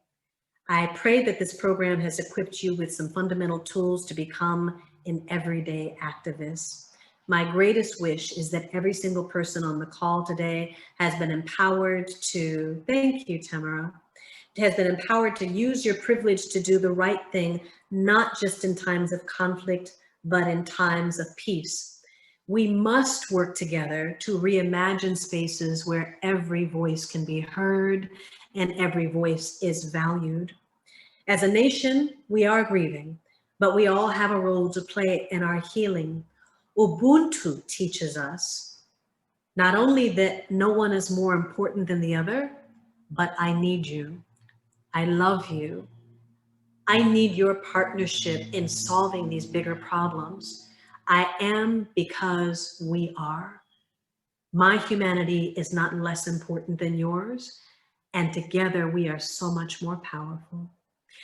I pray that this program has equipped you with some fundamental tools to become an everyday activist. My greatest wish is that every single person on the call today has been empowered to, thank you, Tamara, has been empowered to use your privilege to do the right thing, not just in times of conflict, but in times of peace. We must work together to reimagine spaces where every voice can be heard and every voice is valued. As a nation, we are grieving, but we all have a role to play in our healing. Ubuntu teaches us not only that no one is more important than the other, but I need you. I love you. I need your partnership in solving these bigger problems. I am because we are. My humanity is not less important than yours, and together we are so much more powerful.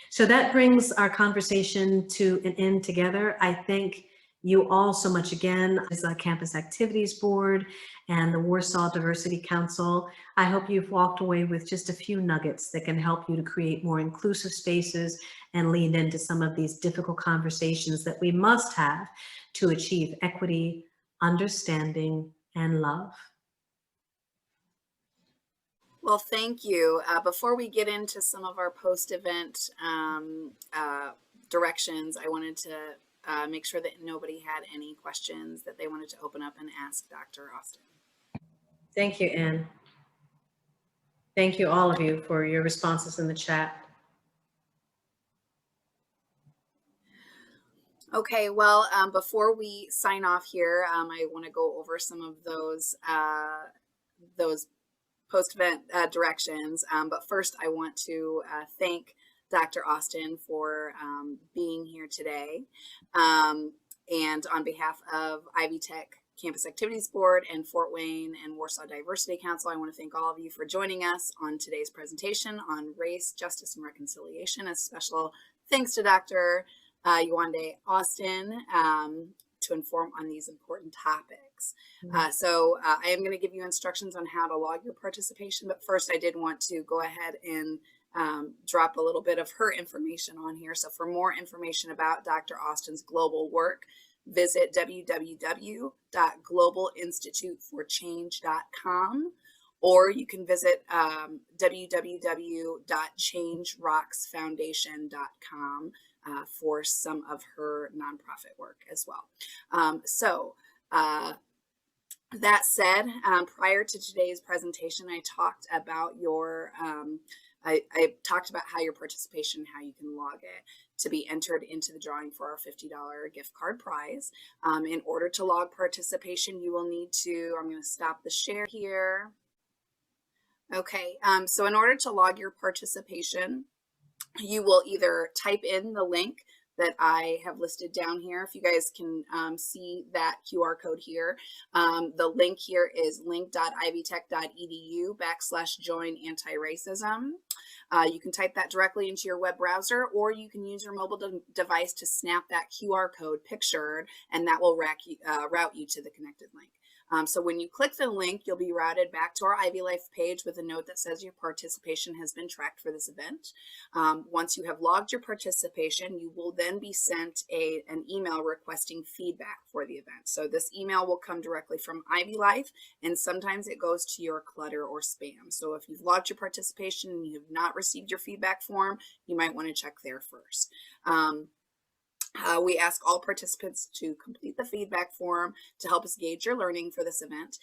So that brings our conversation to an end together. I thank you all so much again as the Campus Activities Board and the Warsaw Diversity Council. I hope you've walked away with just a few nuggets that can help you to create more inclusive spaces and lean into some of these difficult conversations that we must have to achieve equity, understanding, and love. Well, thank you. Before we get into some of our post-event directions, I wanted to make sure that nobody had any questions that they wanted to open up and ask Dr. Austin. Thank you, Anne. Thank you, all of you, for your responses in the chat. Okay, well, before we sign off here, I want to go over some of those post-event directions. But first, I want to thank Dr. Austin for being here today. And on behalf of Ivy Tech Campus Activities Board and Fort Wayne and Warsaw Diversity Council, I want to thank all of you for joining us on today's presentation on race, justice, and reconciliation. A special thanks to Dr. Yewande Austin to inform on these important topics. So I am going to give you instructions on how to log your participation, but first I did want to go ahead and drop a little bit of her information on here. So for more information about Dr. Austin's global work, visit www.globalinstituteforchange.com, or you can visit www.changerocksfoundation.com for some of her nonprofit work as well. That said, prior to today's presentation, I talked about your I talked about how your participation, how you can log it to be entered into the drawing for our $50 gift card prize. In order to log participation, you will need to, I'm going to stop the share here. Okay, so in order to log your participation, you will either type in the link that I have listed down here. If you guys can see that QR code here, the link here is link.ivytech.edu/join-anti-racism. You can type that directly into your web browser, or you can use your mobile device to snap that QR code pictured, and that will route you to the connected link. So when you click the link, you'll be routed back to our Ivy Life page with a note that says your participation has been tracked for this event. Once you have logged your participation, you will then be sent an email requesting feedback for the event. So this email will come directly from Ivy Life, and sometimes it goes to your clutter or spam. So if you've logged your participation and you have not received your feedback form, you might want to check there first. We ask all participants to complete the feedback form to help us gauge your learning for this event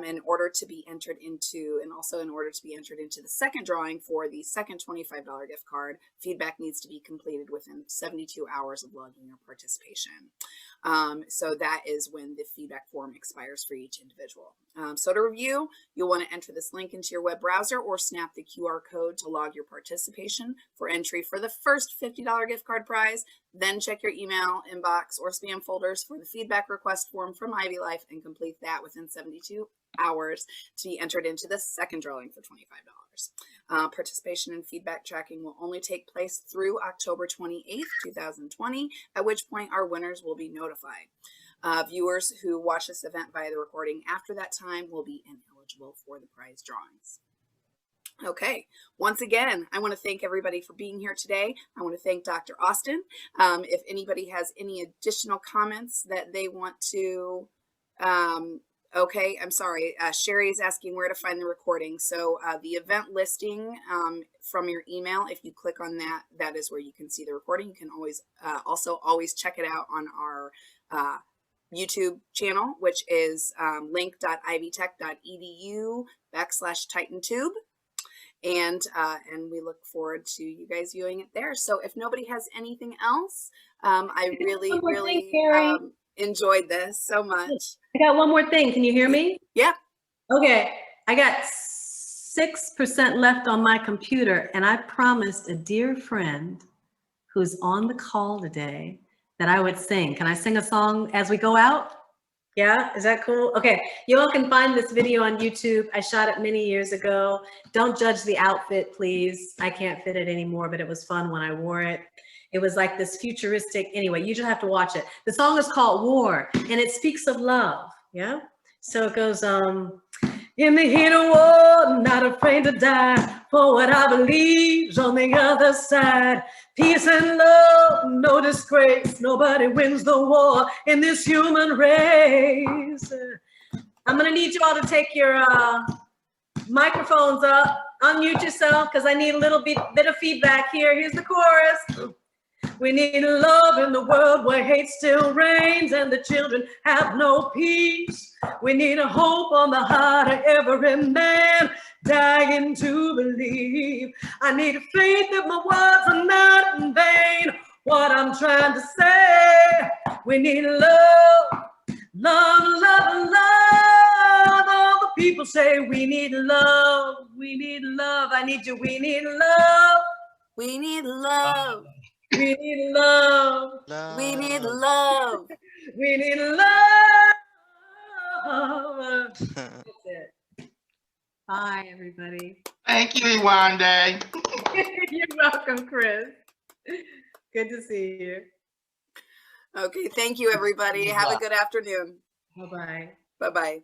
in order to be entered into, and also in order to be entered into the second drawing for the second $25 gift card. Feedback needs to be completed within 72 hours of logging your participation. So that is when the feedback form expires for each individual. So to review, you'll want to enter this link into your web browser or snap the QR code to log your participation for entry for the first $50 gift card prize. Then check your email inbox or spam folders for the feedback request form from Ivy Life and complete that within 72 hours to be entered into the second drawing for $25. Participation and feedback tracking will only take place through October 28th, 2020, at which point our winners will be notified. Viewers who watch this event via the recording after that time will be ineligible for the prize drawings. Okay, once again, I want to thank everybody for being here today. I want to thank Dr. Austin. If anybody has any additional comments that they want to, okay, I'm sorry, Sherry is asking where to find the recording. So the event listing from your email, if you click on that, that is where you can see the recording. You can always also always check it out on our YouTube channel, which is link.ivytech.edu/TitanTube. And we look forward to you guys viewing it there. So if nobody has anything else, I really enjoyed this so much. I got one more thing. Can you hear me? Yeah. Okay. I got 6% left on my computer, and I promised a dear friend who's on the call today that I would sing. Can I sing a song as we go out? Yeah, is that cool? Okay, you all can find this video on YouTube. I shot it many years ago. Don't judge the outfit, please. I can't fit it anymore, but it was fun when I wore it. It was like this futuristic, anyway, you just have to watch it. The song is called War, and it speaks of love, yeah? So it goes, in the heat of war, not afraid to die for what I believe's on the other side. Peace and love, no disgrace. Nobody wins the war in this human race. I'm gonna need you all to take your microphones up, unmute yourself, because I need a little bit of feedback here. Here's the chorus. We need love in the world where hate still reigns and the children have no peace. We need a hope on the heart of every man dying to believe. I need faith that my words are not in vain. What I'm trying to say, we need love, love, love, love. All the people say we need love, we need love. I need you, we need love. We need love. We need love. We need love. We need love. That's it. Bye, everybody. Thank you, Yewande. You're welcome, Chris. Good to see you. Okay, thank you, everybody. Have a good afternoon. Bye-bye. Bye-bye.